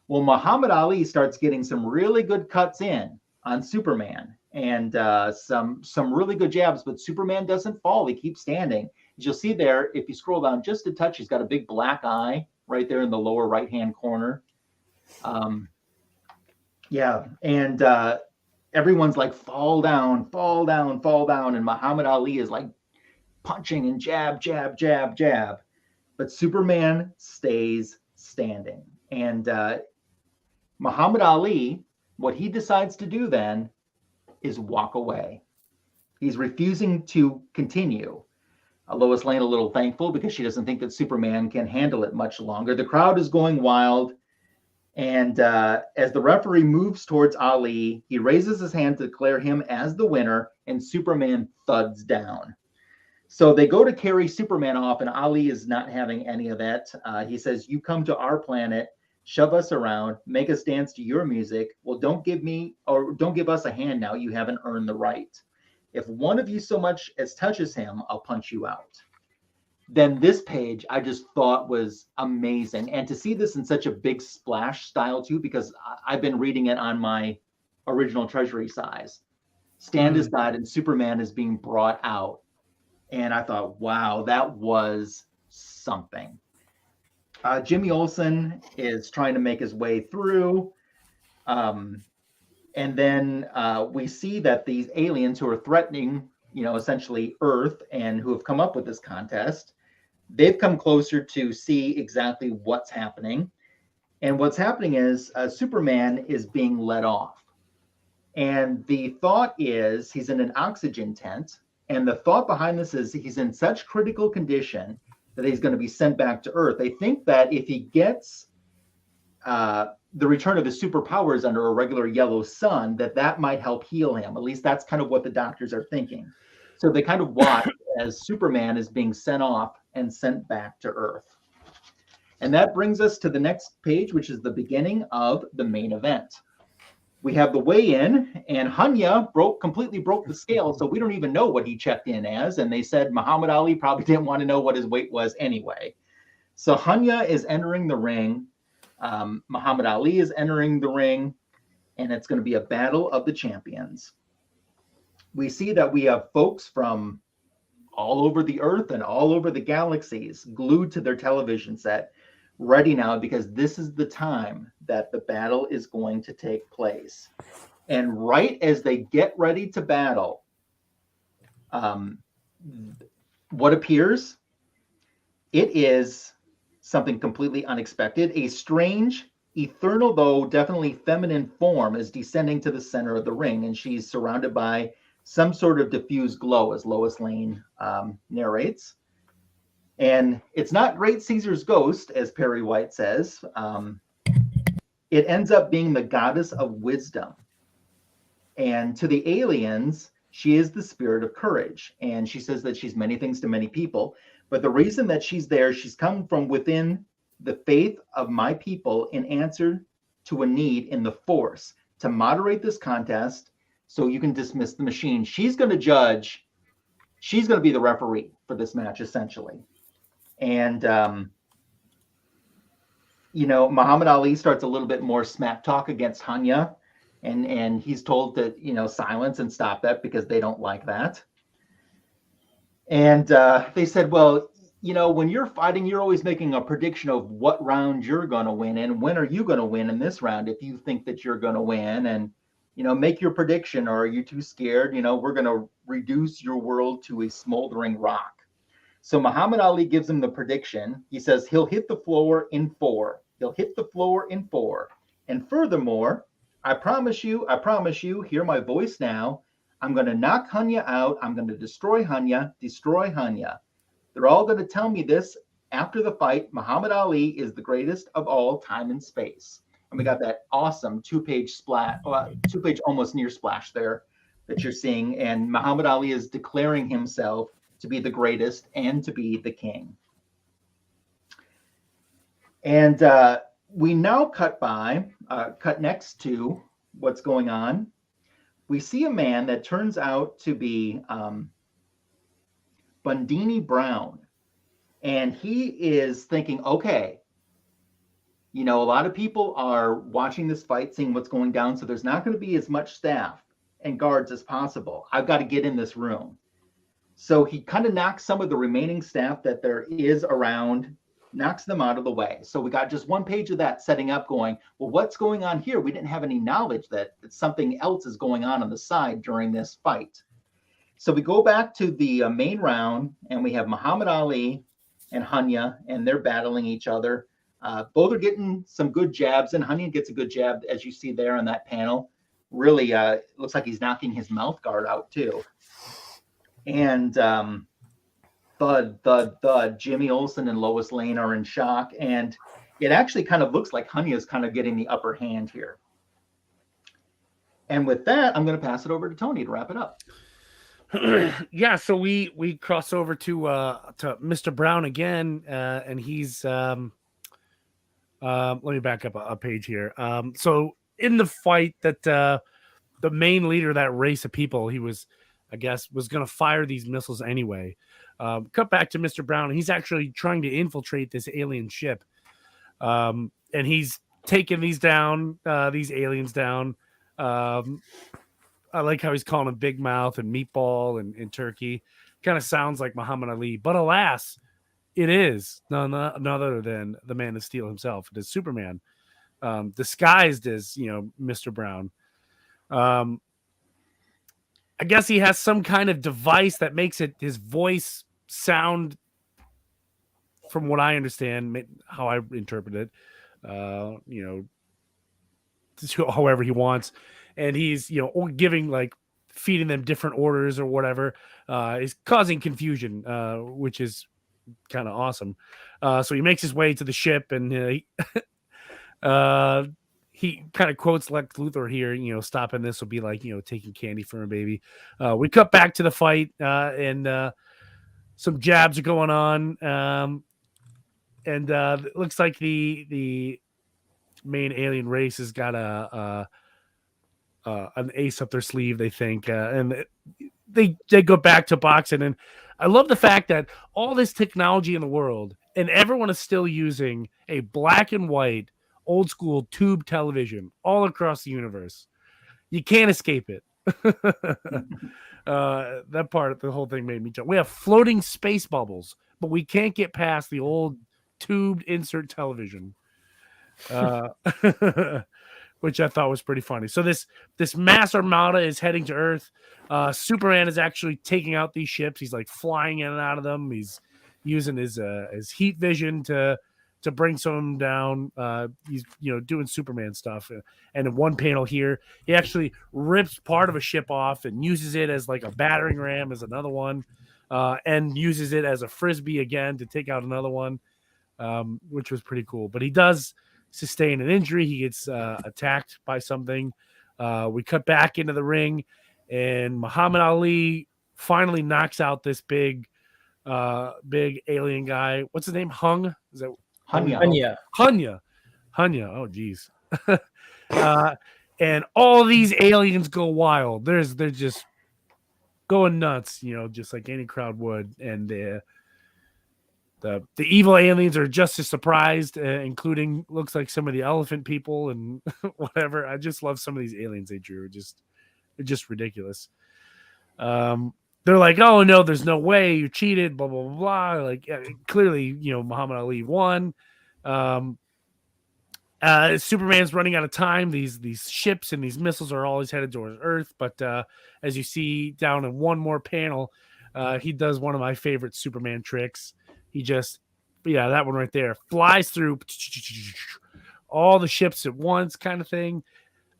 Well, Muhammad Ali starts getting some really good cuts in on Superman, and some really good jabs, but Superman doesn't fall. He keeps standing. As you'll see there, if you scroll down just a touch, he's got a big black eye right there in the lower right-hand corner. And everyone's like, fall down, fall down, fall down. And Muhammad Ali is like punching and jab, jab, jab, jab. But Superman stays standing. And Muhammad Ali, what he decides to do then is walk away. He's refusing to continue. Lois Lane a little thankful because she doesn't think that Superman can handle it much longer. The crowd is going wild. And as the referee moves towards Ali, he raises his hand to declare him as the winner, and Superman thuds down. So they go to carry Superman off, and Ali is not having any of that. He says, you come to our planet, shove us around, make us dance to your music. Well, don't give us a hand now. You haven't earned the right. If one of you so much as touches him, I'll punch you out. Then this page I just thought was amazing. And to see this in such a big splash style too, because I've been reading it on my original Treasury size. Stand aside and Superman is being brought out. And I thought, wow, that was something. Jimmy Olsen is trying to make his way through. And then we see that these aliens who are threatening, essentially Earth, and who have come up with this contest, they've come closer to see exactly what's happening. And what's happening is Superman is being let off. And the thought is he's in an oxygen tent, And the thought behind this is he's in such critical condition that he's going to be sent back to Earth. They think that if he gets the return of his superpowers under a regular yellow sun, that might help heal him. At least that's kind of what the doctors are thinking. So they kind of watch as Superman is being sent off and sent back to Earth. And that brings us to the next page, which is the beginning of the main event. We have the weigh-in, and Hanya completely broke the scale, so we don't even know what he checked in as. And they said Muhammad Ali probably didn't want to know what his weight was anyway. So Hanya is entering the ring. Muhammad Ali is entering the ring, and it's going to be a battle of the champions. We see that we have folks from all over the earth and all over the galaxies glued to their television set, ready now, because this is the time that the battle is going to take place. And right as they get ready to battle, what appears? It is something completely unexpected. A strange, ethereal, though definitely feminine form is descending to the center of the ring, and she's surrounded by some sort of diffused glow, as Lois Lane narrates. And it's not Great Caesar's ghost, as Perry White says. It ends up being the goddess of wisdom. And to the aliens, she is the spirit of courage. And she says that she's many things to many people. But the reason that she's there, she's come from within the faith of my people in answer to a need in the Force to moderate this contest so you can dismiss the machine. She's going to judge. She's going to be the referee for this match, essentially. And, Muhammad Ali starts a little bit more smack talk against Hanya. And he's told to, silence and stop that because they don't like that. And they said, well, when you're fighting, you're always making a prediction of what round you're going to win. And when are you going to win in this round if you think that you're going to win? And, make your prediction, or are you too scared? We're going to reduce your world to a smoldering rock. So Muhammad Ali gives him the prediction. He says he'll hit the floor in 4. He'll hit the floor in 4. And furthermore, I promise you, hear my voice now. I'm going to knock Hanya out. I'm going to destroy Hanya. They're all going to tell me this after the fight. Muhammad Ali is the greatest of all time and space. And we got that awesome two-page almost near splash there that you're seeing. And Muhammad Ali is declaring himself to be the greatest and to be the king. And we now cut next to what's going on. We see a man that turns out to be Bundini Brown. And he is thinking, okay, a lot of people are watching this fight, seeing what's going down. So there's not going to be as much staff and guards as possible. I've got to get in this room. So he kind of knocks some of the remaining staff that there is around, knocks them out of the way. So we got just one page of that setting up going, well, what's going on here? We didn't have any knowledge that something else is going on the side during this fight. So we go back to the main round, and we have Muhammad Ali and Hanya, and they're battling each other. Both are getting some good jabs, and Hanya gets a good jab, as you see there on that panel. Really looks like he's knocking his mouth guard out too. And thud, Jimmy Olsen and Lois Lane are in shock. And it actually kind of looks like Hanya is kind of getting the upper hand here. And with that, I'm going to pass it over to Tony to wrap it up. Yeah, so we cross over to Mr. Brown again, and he's let me back up a page here. So in the fight that the main leader of that race of people, he was, I guess, was going to fire these missiles anyway. Cut back to Mr. Brown. He's actually trying to infiltrate this alien ship, and he's taking these aliens down. I like how he's calling him Big Mouth and Meatball and Turkey. Kind of sounds like Muhammad Ali, but alas, it is none other than the Man of Steel himself. It is Superman, disguised as Mr. Brown. I guess he has some kind of device that makes his voice sound, from what I understand, how I interpret it, however he wants. And he's, giving like feeding them different orders or whatever, is causing confusion, which is kind of awesome. So he makes his way to the ship, and he kind of quotes Lex Luthor here, stopping this will be like, taking candy from a baby. We cut back to the fight, and some jabs are going on. And it looks like the main alien race has got an ace up their sleeve, they think, and they go back to boxing. And I love the fact that all this technology in the world, and everyone is still using a black and white old school tube television all across the universe. You can't escape it. That part, the whole thing made me jump. We have floating space bubbles, but we can't get past the old tubed insert television, which I thought was pretty funny. So this mass armada is heading to Earth. Superman is actually taking out these ships. He's like flying in and out of them. He's using his heat vision to bring some of them down. He's doing Superman stuff. And in one panel here, he actually rips part of a ship off and uses it as like a battering ram as another one, and uses it as a frisbee again to take out another one, which was pretty cool. But he does sustain an injury. He gets attacked by something. We cut back into the ring, and Muhammad Ali finally knocks out this big alien guy. What's his name? Hung? Is that Hunya? Oh, geez. And all these aliens go wild. They're just going nuts, just like any crowd would. And the evil aliens are just as surprised, including looks like some of the elephant people and whatever. I just love some of these aliens they drew. They're just ridiculous. They're like, oh no, there's no way, you cheated, blah blah blah blah. Like, clearly, Muhammad Ali won. Superman's running out of time. These ships and these missiles are always headed towards Earth. But as you see down in one more panel, he does one of my favorite Superman tricks. He just, that one right there, flies through all the ships at once, kind of thing.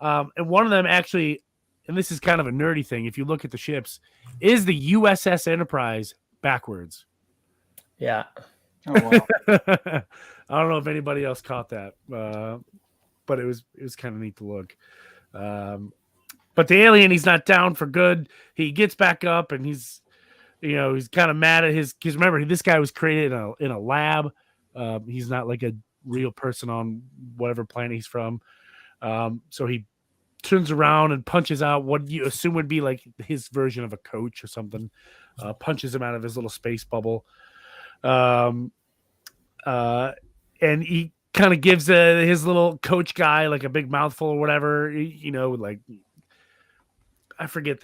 And one of them actually, and this is kind of a nerdy thing, if you look at the ships, is the USS Enterprise backwards. Yeah. Oh, wow. I don't know if anybody else caught that, but it was kind of neat to look. But the alien, he's not down for good. He gets back up, and he's kind of mad at because remember, this guy was created in a lab. He's not like a real person on whatever planet he's from. So he turns around and punches out what you assume would be like his version of a coach or something. Punches him out of his little space bubble. And he kind of gives his little coach guy like a big mouthful or whatever, like, I forget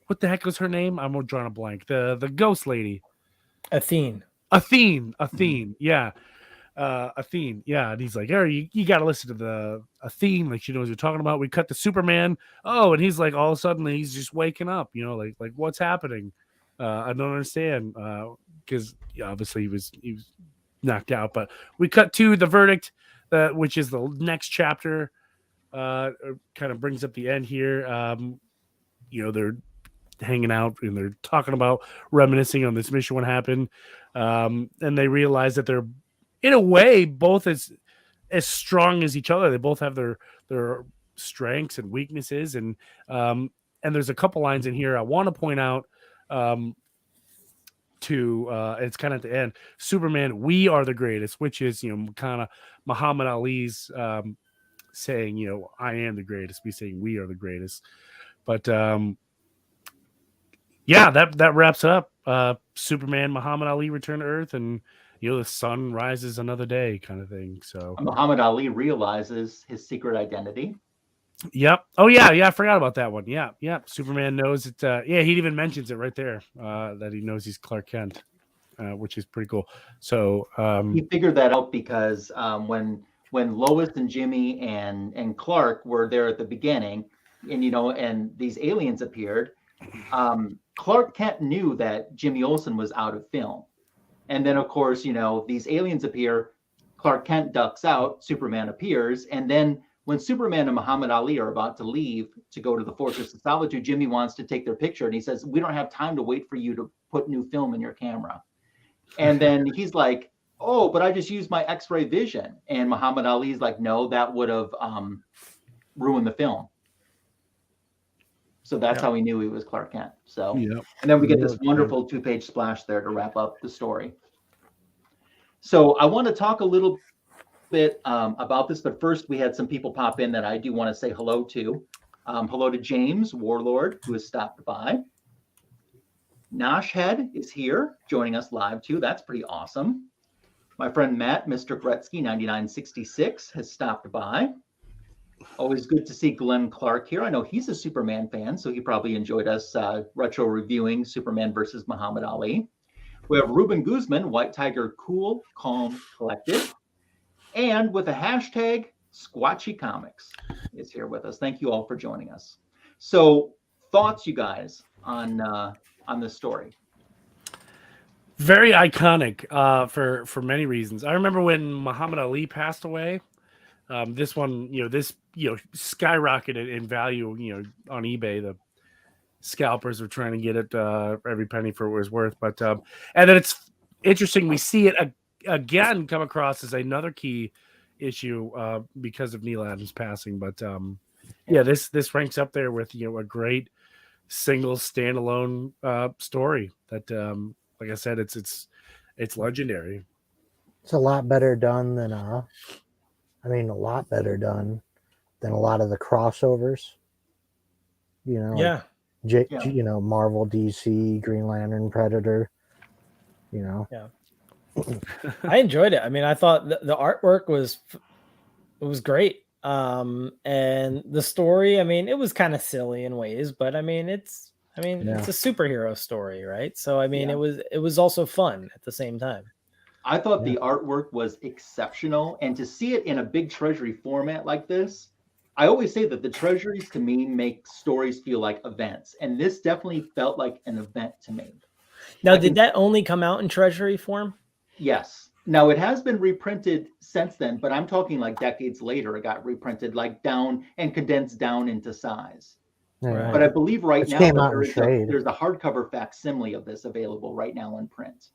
what the heck was her name? I'm drawing a blank. The ghost lady. Athene. Yeah. Athene. Yeah. And he's like, hey, you got to listen to the Athene. Like, she knows what you're talking about. We cut to Superman. Oh, and he's like, all of a sudden he's just waking up, like what's happening? I don't understand. Because obviously he was knocked out, but we cut to the verdict, which is the next chapter. Kind of brings up the end here. They're hanging out and they're talking about reminiscing on this mission, what happened. And they realize that they're, in a way, both as strong as each other. They both have their strengths and weaknesses. And there's a couple lines in here I want to point out, it's kind of at the end. Superman, we are the greatest, which is, kind of Muhammad Ali's saying, I am the greatest. We saying we are the greatest. But that wraps it up. Superman, Muhammad Ali return to Earth, and the sun rises another day, kind of thing. So Muhammad Ali realizes his secret identity. Yep. Oh yeah. I forgot about that one. Yeah. Superman knows it. He even mentions it right there, that he knows he's Clark Kent, which is pretty cool. So he figured that out because when Lois and Jimmy and Clark were there at the beginning, and these aliens appeared, Clark Kent knew that Jimmy Olsen was out of film. And then, of course, these aliens appear, Clark Kent ducks out, Superman appears, and then when Superman and Muhammad Ali are about to leave to go to the Fortress of Solitude, Jimmy wants to take their picture, and he says, "We don't have time to wait for you to put new film in your camera." And then he's like, "Oh, but I just used my X-ray vision." And Muhammad Ali's like, "No, that would have ruined the film." So that's how he knew he was Clark Kent. So, and then we get this wonderful 2-page splash there to wrap up the story. So I want to talk a little bit about this, but first we had some people pop in that I do want to say hello to. Hello to James Warlord, who has stopped by. Noshhead is here joining us live too. That's pretty awesome. My friend Matt, Mr. Gretzky 9966, has stopped by. Always good to see Glenn Clark here. I know he's a Superman fan, so he probably enjoyed us retro reviewing Superman versus Muhammad Ali. We have Ruben Guzman, White Tiger Cool, Calm, Collected. And with a hashtag, Squatchy Comics is here with us. Thank you all for joining us. So, thoughts, you guys, on this story? Very iconic for many reasons. I remember when Muhammad Ali passed away. This one, skyrocketed in value. On eBay, the scalpers were trying to get it every penny for what it was worth. But and then it's interesting. We see it again come across as another key issue because of Neal Adams passing. But this ranks up there with a great single standalone story that, like I said, it's legendary. It's a lot better done than a lot better done than a lot of the crossovers. Marvel, DC, Green Lantern, Predator. Yeah. I enjoyed it. I mean, I thought the artwork was great. And the story, I mean, it was kind of silly in ways, but it's a superhero story, right? So it was also fun at the same time. I thought the artwork was exceptional, and to see it in a big treasury format like this, I always say that the treasuries to me make stories feel like events, and this definitely felt like an event to me. Now, did that only come out in treasury form? Yes. Now, it has been reprinted since then, but I'm talking like decades later, it got reprinted like down and condensed down into size. Yeah. But I believe right now there's a hardcover facsimile of this available right now in print.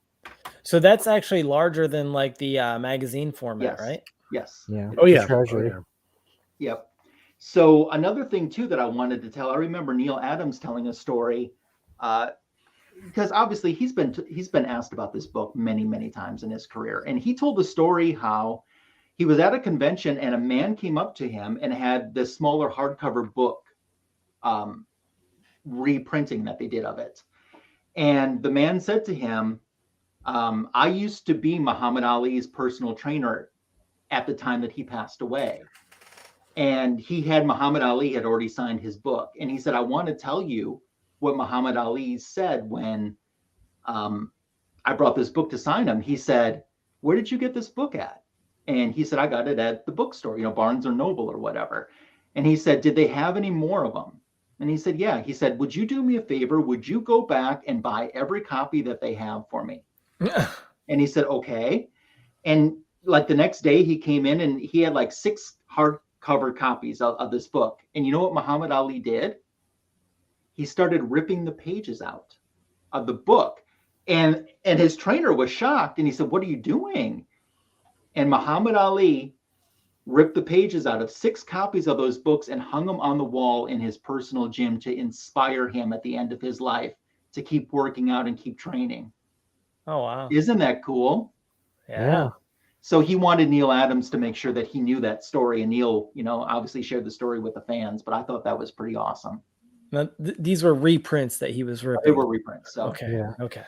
So that's actually larger than like the magazine format, right? Yes. Yeah. Oh yeah. Treasury. Yep. So another thing too that I wanted to tell, I remember Neal Adams telling a story, because obviously he's been asked about this book many, many times in his career, and he told the story how he was at a convention and a man came up to him and had this smaller hardcover book reprinting that they did of it, and the man said to him, I used to be Muhammad Ali's personal trainer at the time that he passed away. And Muhammad Ali had already signed his book. And he said, I want to tell you what Muhammad Ali said when I brought this book to sign him. He said, where did you get this book at? And he said, I got it at the bookstore, Barnes or Noble or whatever. And he said, did they have any more of them? And he said, yeah. He said, would you do me a favor? Would you go back and buy every copy that they have for me? And he said, okay. And like the next day he came in and he had like 6 hardcover copies of this book. And you know what Muhammad Ali did? He started ripping the pages out of the book. And his trainer was shocked. And he said, what are you doing? And Muhammad Ali ripped the pages out of 6 copies of those books and hung them on the wall in his personal gym to inspire him at the end of his life to keep working out and keep training. Oh, wow. Isn't that cool? Yeah. So he wanted Neal Adams to make sure that he knew that story. And Neal, obviously shared the story with the fans, but I thought that was pretty awesome. Now, these were reprints that he was ripping. They were reprints. So. Okay. Yeah. Okay.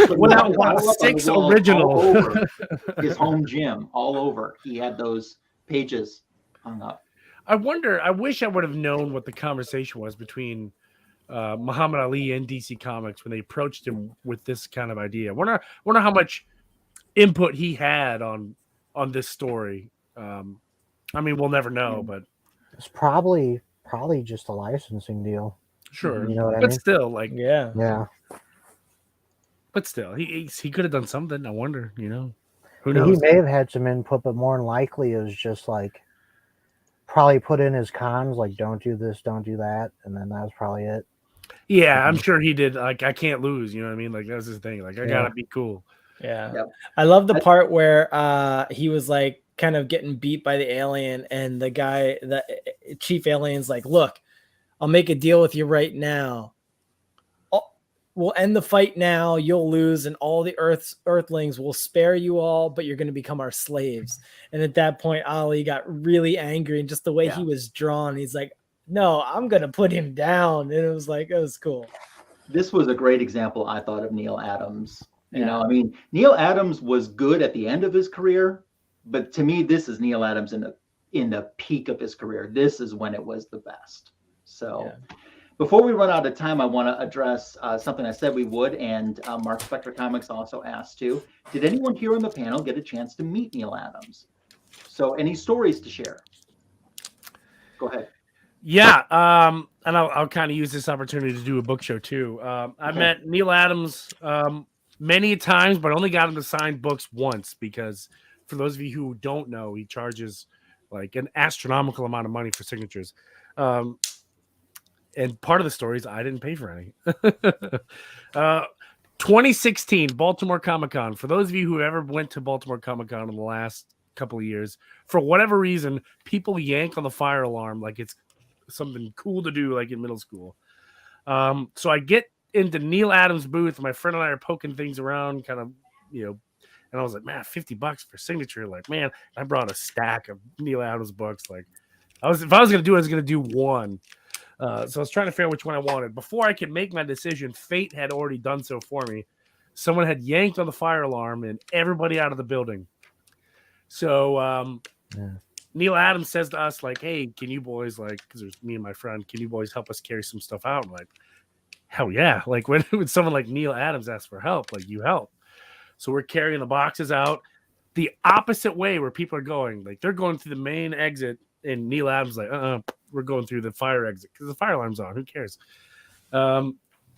Well, 6 original. All over his home gym, all over. He had those pages hung up. I wish I would have known what the conversation was between Muhammad Ali and DC Comics when they approached him with this kind of idea. I wonder how much input he had on this story. I mean, we'll never know, but it's probably just a licensing deal. Sure, you know what I but mean? Still, like yeah. But still, he could have done something. I wonder, who knows? He may have had some input, but more than likely it was just like probably put in his cons, like don't do this, don't do that, and then that was probably it. Yeah, I'm sure he did. Like, I can't lose. You know what I mean? Like, that's his thing. Like, I gotta be cool. Yeah. Yep. I love the part where he was like kind of getting beat by the alien, and the guy, the chief alien's like, look, I'll make a deal with you right now. We'll end the fight now. You'll lose, and all the Earthlings will spare you all, but you're going to become our slaves. And at that point, Ali got really angry, and just the way he was drawn, he's like, no, I'm going to put him down. And it was like, it was cool. This was a great example, I thought, of Neal Adams. You know, I mean, Neal Adams was good at the end of his career, but to me, this is Neal Adams in the peak of his career. This is when it was the best. So before we run out of time, I want to address something I said we would, and Mark Spector Comics also asked to. Did anyone here on the panel get a chance to meet Neal Adams? So any stories to share? Go ahead. Yeah, and I'll kind of use this opportunity to do a book show too. I met Neal Adams many times, but only got him to sign books once, because for those of you who don't know, he charges like an astronomical amount of money for signatures. And part of the story is I didn't pay for any. 2016 Baltimore Comic-Con. For those of you who ever went to Baltimore Comic-Con in the last couple of years, for whatever reason, people yank on the fire alarm like it's something cool to do, like in middle school. So I get into Neal Adams' booth. My friend and I are poking things around, kind of, you know, and I was like, man, $50 for signature. Like, man, I brought a stack of Neal Adams books. Like, if I was going to do it, I was going to do one. So I was trying to figure out which one I wanted. Before I could make my decision, fate had already done so for me. Someone had yanked on the fire alarm and everybody out of the building. So Neal Adams says to us, like, hey, can you boys, like, because there's me and my friend, can you boys help us carry some stuff out? I'm like, hell yeah. Like, when someone like Neal Adams asks for help, like, you help. So we're carrying the boxes out the opposite way where people are going. Like, they're going through the main exit, and Neal Adams like, we're going through the fire exit because the fire alarm's on. Who cares? And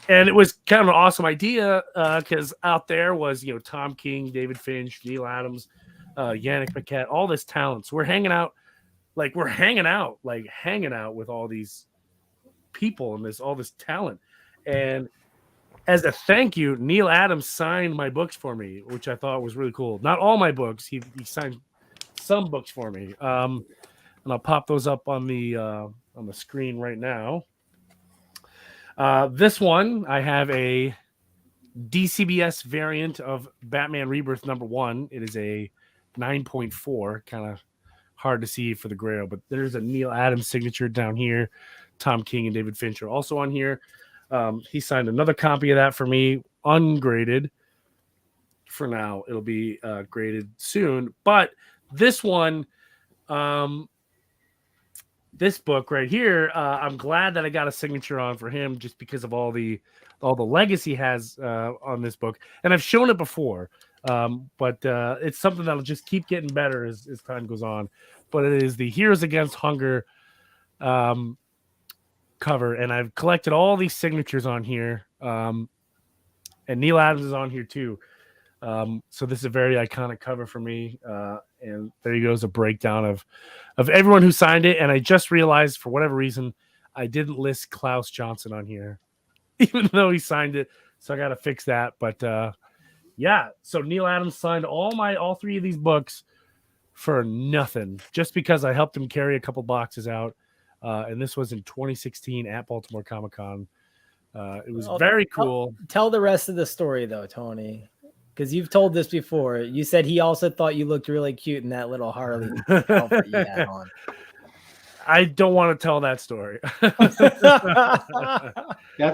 it was kind of an awesome idea because out there was, you know, Tom King, David Finch, Neal Adams, Yannick Paquette, all this talent. So we're hanging out with all these people and all this talent. And as a thank you, Neal Adams signed my books for me, which I thought was really cool. Not all my books. He signed some books for me. And I'll pop those up on the screen right now. This one, I have a DCBS variant of Batman Rebirth #1. It is a 9.4, kind of hard to see for the grail, but there's a Neal Adams signature down here. Tom King and David Finch are also on here. He signed another copy of that for me, ungraded. For now, it'll be graded soon. But this one, this book right here, I'm glad that I got a signature on for him, just because of all the legacy he has on this book. And I've shown it before, but it's something that'll just keep getting better as time goes on. But it is the Heroes Against Hunger cover, and I've collected all these signatures on here, and Neal Adams is on here too. So this is a very iconic cover for me, and there you go, is a breakdown of everyone who signed it. And I just realized, for whatever reason, I didn't list Klaus Johnson on here, even though he signed it. So I got to fix that. But yeah, so Neal Adams signed all three of these books for nothing, just because I helped him carry a couple boxes out. And this was in 2016 at Baltimore Comic-Con. It was very cool. Tell the rest of the story, though, Tony, because you've told this before. You said he also thought you looked really cute in that little Harley outfit you had on. I don't want to tell that story. That's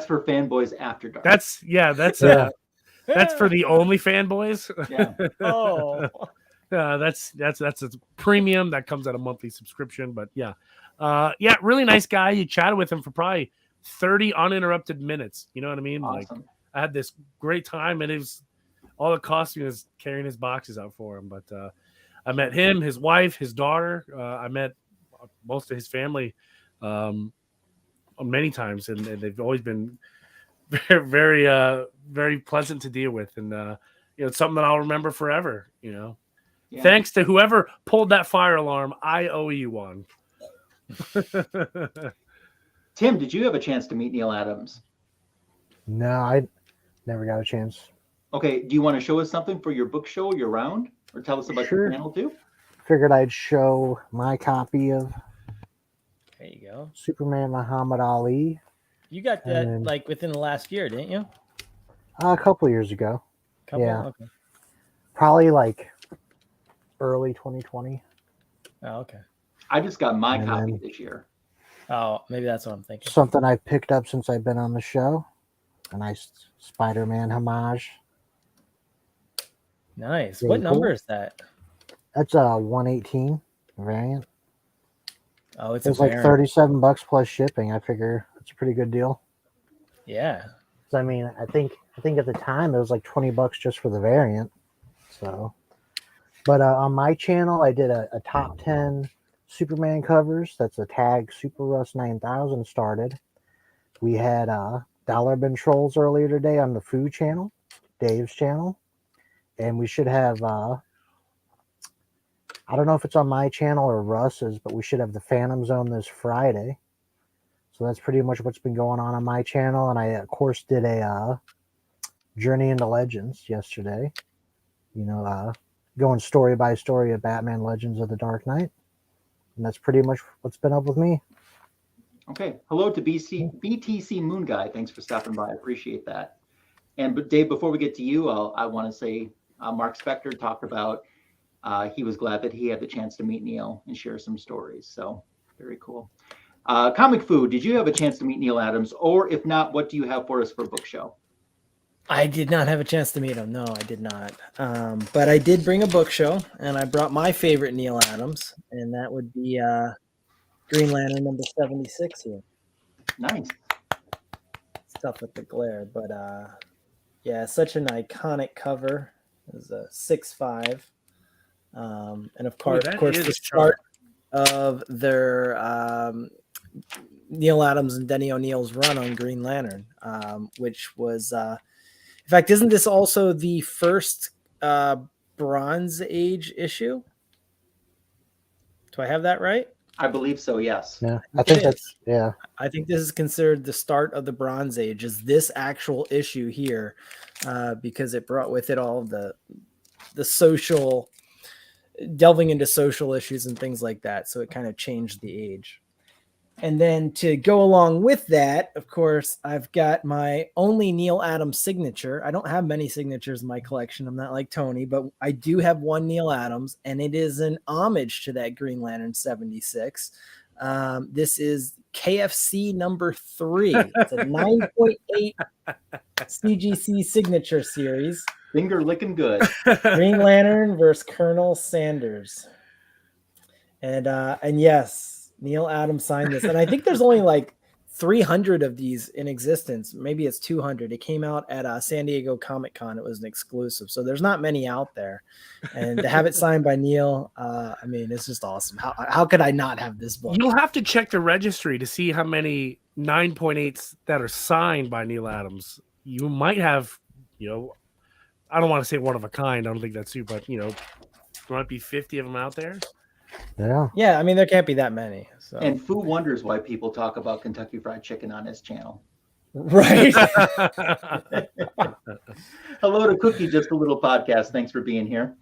for Fanboys After Dark. That's for the only fanboys. Yeah. Oh. That's a premium that comes at a monthly subscription. But yeah, really nice guy. You chatted with him for probably 30 uninterrupted minutes. You know what I mean? Awesome. Like, I had this great time, and it was all it cost me was carrying his boxes out for him. But I met him, his wife, his daughter. I met most of his family many times, and they've always been very, very, very pleasant to deal with. And it's something that I'll remember forever. You know. Yeah. Thanks to whoever pulled that fire alarm, I owe you one. Tim, did you have a chance to meet Neal Adams? No, I never got a chance. Okay, do you want to show us something for your book show, your round, or tell us about Sure. your panel too? Figured I'd show my copy of There you go. Superman Muhammad Ali You got that like within the last year, didn't you? a couple years ago. Couple? Yeah. Okay. Probably like early 2020. Oh, okay. I just got my And copy then- this year. Oh, maybe that's what I'm thinking. Something I picked up since I've been on the show. A nice Spider-Man homage. Nice. Really What number cool. is that? That's a 118 variant. Oh, it's It's a like variant. $37 plus shipping. I figure it's a pretty good deal. Yeah. So, I mean, I think at the time it was like $20 just for the variant. So, but on my channel, I did a top 10 Superman covers. That's a tag Super Russ 9000 started. We had Dollar Bin Trolls earlier today on the food channel, Dave's channel, and we should have. I don't know if it's on my channel or Russ's, but we should have the Phantom Zone this Friday. So that's pretty much what's been going on my channel. And I, of course, did a Journey into Legends yesterday. You know, going story by story of Batman Legends of the Dark Knight. And that's pretty much what's been up with me. Okay. Hello to BTC Moon Guy. Thanks for stopping by. I appreciate that. And but Dave, before we get to you, I want to say Mark Spector talked about he was glad that he had the chance to meet Neal and share some stories. So very cool. Comic Food, did you have a chance to meet Neal Adams? Or if not, what do you have for us for book show? I did not have a chance to meet him. No, I did not. But I did bring a book show, and I brought my favorite Neal Adams, and that would be Green Lantern number 76 here. Nice. It's tough with the glare, but yeah, such an iconic cover. It was a 6.5. And of course, that the is start of their Neal Adams and Denny O'Neil's run on Green Lantern, which was, in fact, isn't this also the first Bronze Age issue? Do I have that right? I believe so, yes. Yeah, I think It that's, is. yeah. I think this is considered the start of the Bronze Age, is this actual issue here, because it brought with it all the social, delving into social issues and things like that. So it kind of changed the age. And then to go along with that, of course, I've got my only Neal Adams signature. I don't have many signatures in my collection. I'm not like Tony, but I do have one Neal Adams, and it is an homage to that Green Lantern 76. This is KFC number 3. It's a 9.8 CGC signature series. Finger licking good. Green Lantern versus Colonel Sanders. And yes, Neal Adams signed this. And I think there's only like 300 of these in existence. Maybe it's 200. It came out at San Diego Comic-Con. It was an exclusive. So there's not many out there. And to have it signed by Neal, I mean, it's just awesome. How could I not have this book? You'll have to check the registry to see how many 9.8s that are signed by Neal Adams. You might have, you know, I don't want to say one of a kind. I don't think that's true, but, you know, there might be 50 of them out there. Yeah. Yeah, I mean, there can't be that many. So. And Fu wonders why people talk about Kentucky Fried Chicken on his channel. Right. Hello to Cookie, just a little podcast. Thanks for being here.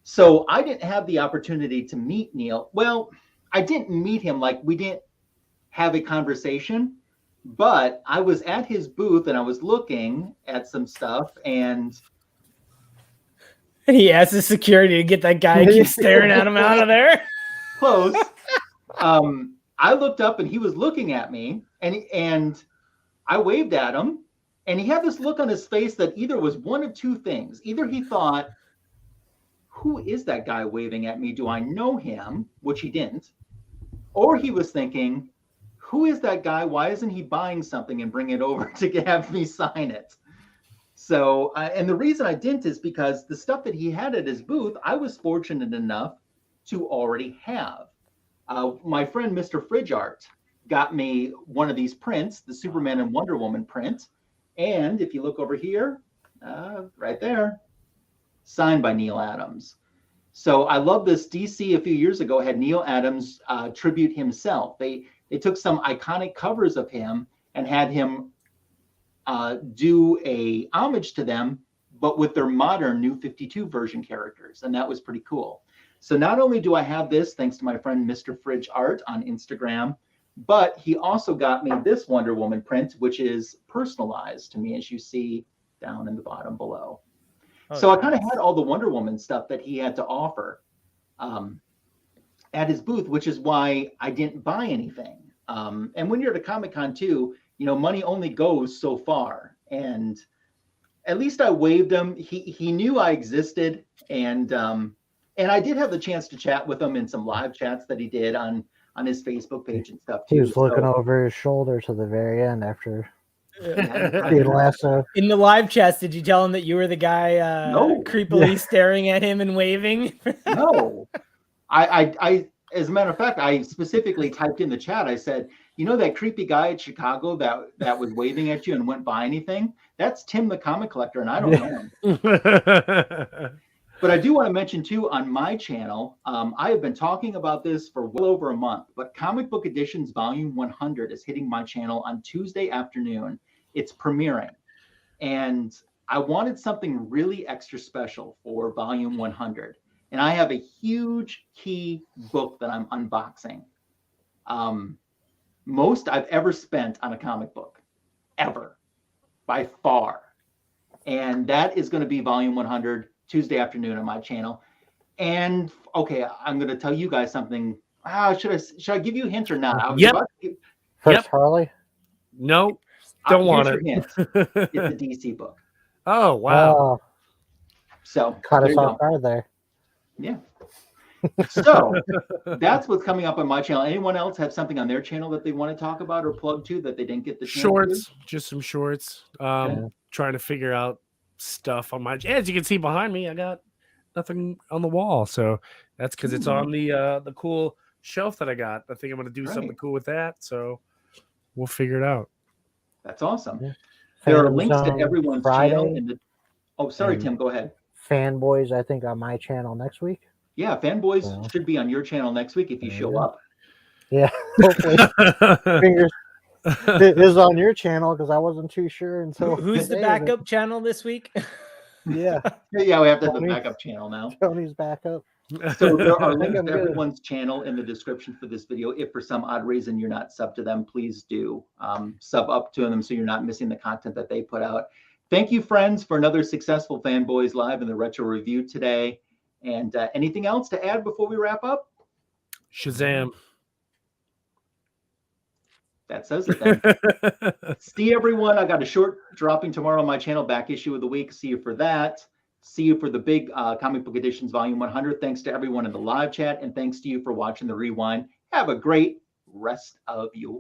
So I didn't have the opportunity to meet Neal. Well, I didn't meet him, like we didn't have a conversation, but I was at his booth and I was looking at some stuff, and He asked the security to get that guy to keep staring at him out of there. close. I looked up and he was looking at me, and I waved at him, and he had this look on his face that either was one of two things. Either he thought, who is that guy waving at me? Do I know him? Which he didn't. Or he was thinking, who is that guy? Why isn't he buying something and bring it over to have me sign it? So, and the reason I didn't is because the stuff that he had at his booth, I was fortunate enough to already have. My friend, Mr. Fridge Art, got me one of these prints, the Superman and Wonder Woman print. And if you look over here, right there, signed by Neal Adams. So I love this. DC a few years ago had Neal Adams tribute himself. They took some iconic covers of him and had him do a homage to them, but with their modern New 52 version characters. And that was pretty cool. So not only do I have this, thanks to my friend Mr. Fridge Art on Instagram, but he also got me this Wonder Woman print, which is personalized to me, as you see down in the bottom below. Oh, so nice. I kind of had all the Wonder Woman stuff that he had to offer at his booth, which is why I didn't buy anything. And when you're at a Comic-Con too, you know, money only goes so far. And at least I waved him. He knew I existed, and I did have the chance to chat with him in some live chats that he did on his Facebook page and stuff too. He was looking over his shoulder to the very end after Yeah, being lasso. In the live chats, did you tell him that you were the guy No. creepily staring at him and waving? No, I as a matter of fact, I specifically typed in the chat. I said, you know, that creepy guy at Chicago that was waving at you and wouldn't buy anything? That's Tim the comic collector, and I don't know him. But I do want to mention too, on my channel, I have been talking about this for well over a month, but Comic Book Editions Volume 100 is hitting my channel on Tuesday afternoon. It's premiering. And I wanted something really extra special for Volume 100. And I have a huge key book that I'm unboxing. Most I've ever spent on a comic book, ever, by far. And that is going to be Volume 100. Tuesday afternoon on my channel. And okay, I'm going to tell you guys something. Should I give you a hint or not? I was Yep. about to First Yep. Harley. No, don't want here's it. your hint. It's a DC book. Oh wow! So Caught there us you off go. guard there. Yeah. So that's what's coming up on my channel. Anyone else have something on their channel that they want to talk about or plug to that they didn't get the chance to? Shorts, just some shorts. Yeah. Trying to figure out stuff on my. As you can see behind me, I got nothing on the wall, so that's because it's on the cool shelf that I got. I think I'm going to do something cool with that, so we'll figure it out. That's awesome. Yeah. There are Fans links to on everyone's Friday, channel in the. Oh, sorry, and Tim. Go ahead. Fanboys, I think, on my channel next week. Yeah, Fanboys Well, should be on your channel next week if you there show you go. up. Yeah, hopefully. Fingers it is on your channel because I wasn't too sure until Who's the today that- backup channel this week? Yeah, Yeah, we have to have the Tony. backup channel now. Tony's backup. So there are links I'm to good. everyone's channel in the description for this video. If for some odd reason you're not sub to them, please do sub up to them so you're not missing the content that they put out. Thank you, friends, for another successful Fanboys Live in the Retro Review today. And anything else to add before we wrap up? Shazam! That says it then. See everyone. I got a short dropping tomorrow on my channel, back issue of the week. See you for that. See you for the big Comic Book Editions Volume 100. Thanks to everyone in the live chat, and thanks to you for watching the rewind. Have a great rest of your